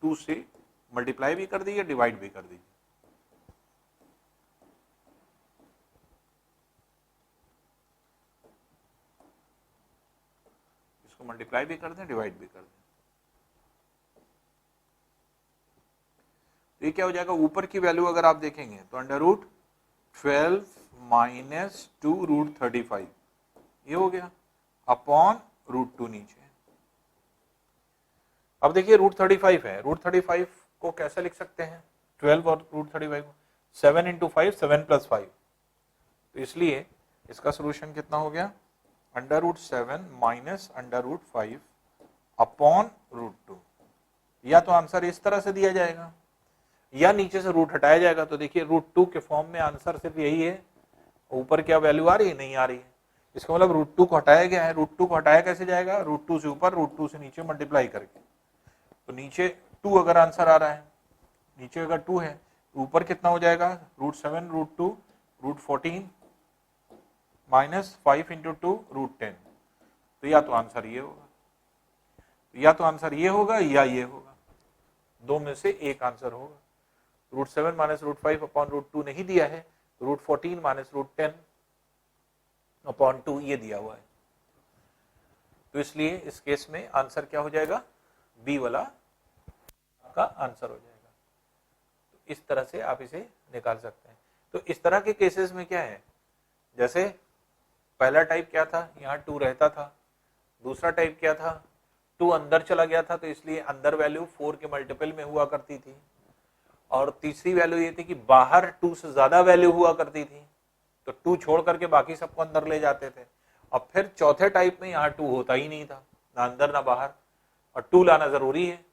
2 से मल्टीप्लाई भी कर दीजिए, डिवाइड भी कर दीजिए। इसको मल्टीप्लाई भी कर दें, डिवाइड भी कर दें, तो ये क्या हो जाएगा, ऊपर की वैल्यू अगर आप देखेंगे तो √12 - 2 √35 ये हो गया, अपॉन √2 नीचे। अब देखिए √35 है, √35 को कैसे लिख सकते हैं, 12 और √35 को 7 × 5 7 + 5, तो इसलिए इसका सोल्यूशन कितना हो गया, √7 - √5 अपॉन √2। या तो आंसर इस तरह से दिया जाएगा या नीचे से रूट हटाया जाएगा। तो देखिए √2 के फॉर्म में आंसर सिर्फ यही है, ऊपर क्या वैल्यू आ रही है, नहीं आ रही है, इसका मतलब √2 को हटाया गया है। √2 को हटाया कैसे जाएगा, √2 से ऊपर √2 से नीचे मल्टीप्लाई करके, तो नीचे 2 अगर आंसर आ रहा है, नीचे अगर 2 है तो ऊपर कितना हो जाएगा, √7 √2 √14, -5 × 2 √10, तो या तो आंसर ये होगा, या तो आंसर ये होगा या ये होगा, दो में से एक आंसर होगा। √7 - √5 अपॉन √2 नहीं दिया है, √14 - √10 अपॉन 2 ये दिया हुआ है, तो इसलिए इस केस में आंसर क्या हो जाएगा, बी वाला का आंसर हो जाएगा। तो इस तरह से आप इसे निकाल सकते हैं। तो इस तरह के केसेस में क्या है, जैसे पहला टाइप क्या था, यहाँ 2 रहता था, दूसरा टाइप क्या था, 2 अंदर चला गया था, तो इसलिए अंदर वैल्यू 4 के मल्टीपल में हुआ करती थी, और तीसरी वैल्यू ये थी कि बाहर 2 से ज्यादा वैल्यू हुआ करती थी, तो 2 छोड़ करके बाकी सबको अंदर ले जाते थे। और फिर चौथे टाइप में यहाँ 2 होता ही नहीं था, ना अंदर ना बाहर, और 2 लाना जरूरी है,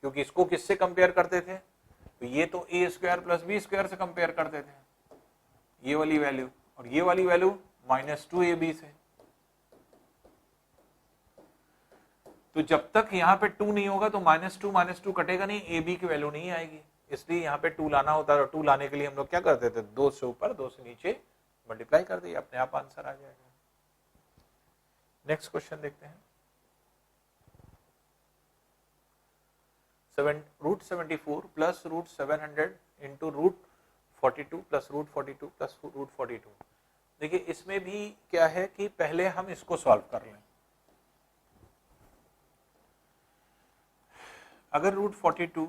क्योंकि इसको किससे कंपेयर करते थे, तो ये तो a² + b² से कंपेयर करते थे, ये वाली वैल्यू, और ये वाली वैल्यू -2ab से। तो जब तक यहाँ पे 2 नहीं होगा तो -2 कटेगा नहीं, ab की वैल्यू नहीं आएगी, इसलिए यहाँ पे 2 लाना होता है, और 2 लाने के लिए हम लोग क्या करते थे, 2 से ऊपर 2 से नीचे मल्टीप्लाई कर दिए, अपने आप आंसर आ जाएगा। नेक्स्ट क्वेश्चन देखते हैं। √74 + √700 × √42 + √42 + √42। देखिए इसमें भी क्या है कि पहले हम इसको सॉल्व कर लें। अगर √42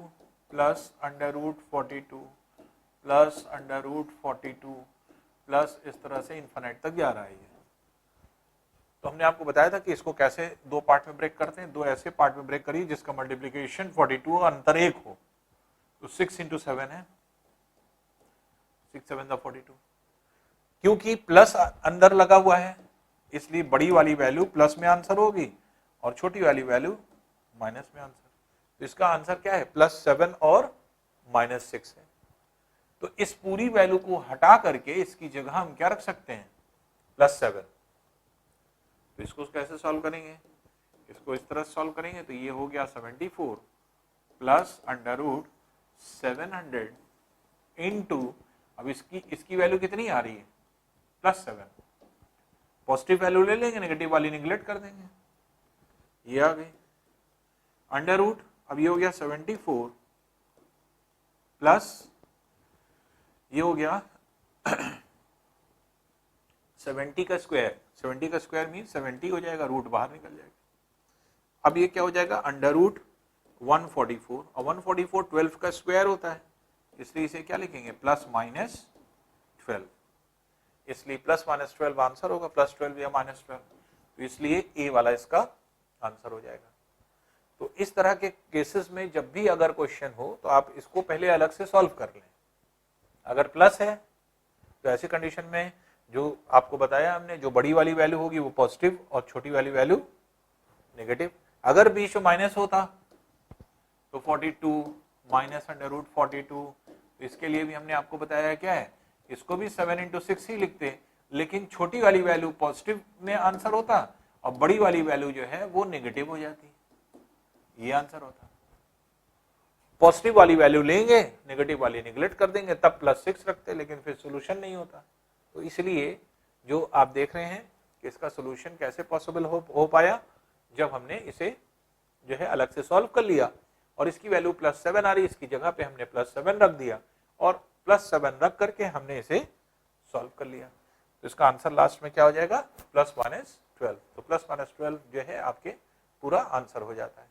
+ √42 + √42 प्लस इस तरह से इन्फिनिट तक जा रहा है ये, तो हमने आपको बताया था कि इसको कैसे दो पार्ट में ब्रेक करते हैं, दो ऐसे पार्ट में ब्रेक करिए जिसका मल्टीप्लिकेशन 42 और अंतर 1 हो, तो 6 × 7 है, 6 7 42। क्योंकि प्लस अंदर लगा हुआ है इसलिए बड़ी वाली वैल्यू प्लस में आंसर होगी और छोटी वाली वैल्यू माइनस में आंसर। तो इसका आंसर क्या है, +7 और -6 है। तो इस पूरी वैल्यू को हटा करके इसकी जगह हम क्या रख सकते हैं, +7। तो इसको कैसे सॉल्व करेंगे, इसको इस तरह सॉल्व करेंगे, तो ये हो गया 74 + √700 इंटू, अब इसकी वैल्यू कितनी आ रही है, +7। पॉजिटिव वैल्यू ले लेंगे, नेगेटिव वाली निगलेक्ट कर देंगे, ये आ गई √, अब ये हो गया 74 प्लस ये हो गया 70 का स्क्वायर, 70 का स्क्वायर मीन 70 हो जाएगा, रूट बाहर निकल जाएगा। अब ये क्या हो जाएगा, √144, और 144 12 का स्क्वायर होता है, इसलिए इसे क्या लिखेंगे, +-12, इसलिए +-12 आंसर होगा, +12 या -12, तो इसलिए ए वाला इसका आंसर हो जाएगा। तो इस तरह के केसेस में जब भी अगर क्वेश्चन हो तो आप इसको पहले अलग से सॉल्व कर लें। अगर प्लस है तो ऐसी कंडीशन में जो आपको बताया हमने, जो बड़ी वाली वैल्यू होगी वो पॉजिटिव और छोटी वाली वैल्यू नेगेटिव। अगर बीच में माइनस होता तो 42 -√42, तो इसके लिए भी हमने आपको बताया क्या है, इसको भी 7 × 6 ही लिखते, लेकिन छोटी वाली वैल्यू पॉजिटिव में आंसर होता और बड़ी वाली वैल्यू जो है वो नेगेटिव हो जाती, ये आंसर होता। पॉजिटिव वाली वैल्यू लेंगे, नेगेटिव वाली निगलेक्ट कर देंगे, तब +6 रखते, लेकिन फिर सोल्यूशन नहीं होता। तो इसलिए जो आप देख रहे हैं कि इसका सोल्यूशन कैसे पॉसिबल हो पाया, जब हमने इसे जो है अलग से सॉल्व कर लिया और इसकी वैल्यू +7 आ रही, इसकी जगह पे हमने +7 रख दिया और +7 रख करके हमने इसे सॉल्व कर लिया। तो इसका आंसर लास्ट में क्या हो जाएगा, +-12। तो +-12 जो है आपके पूरा आंसर हो जाता है।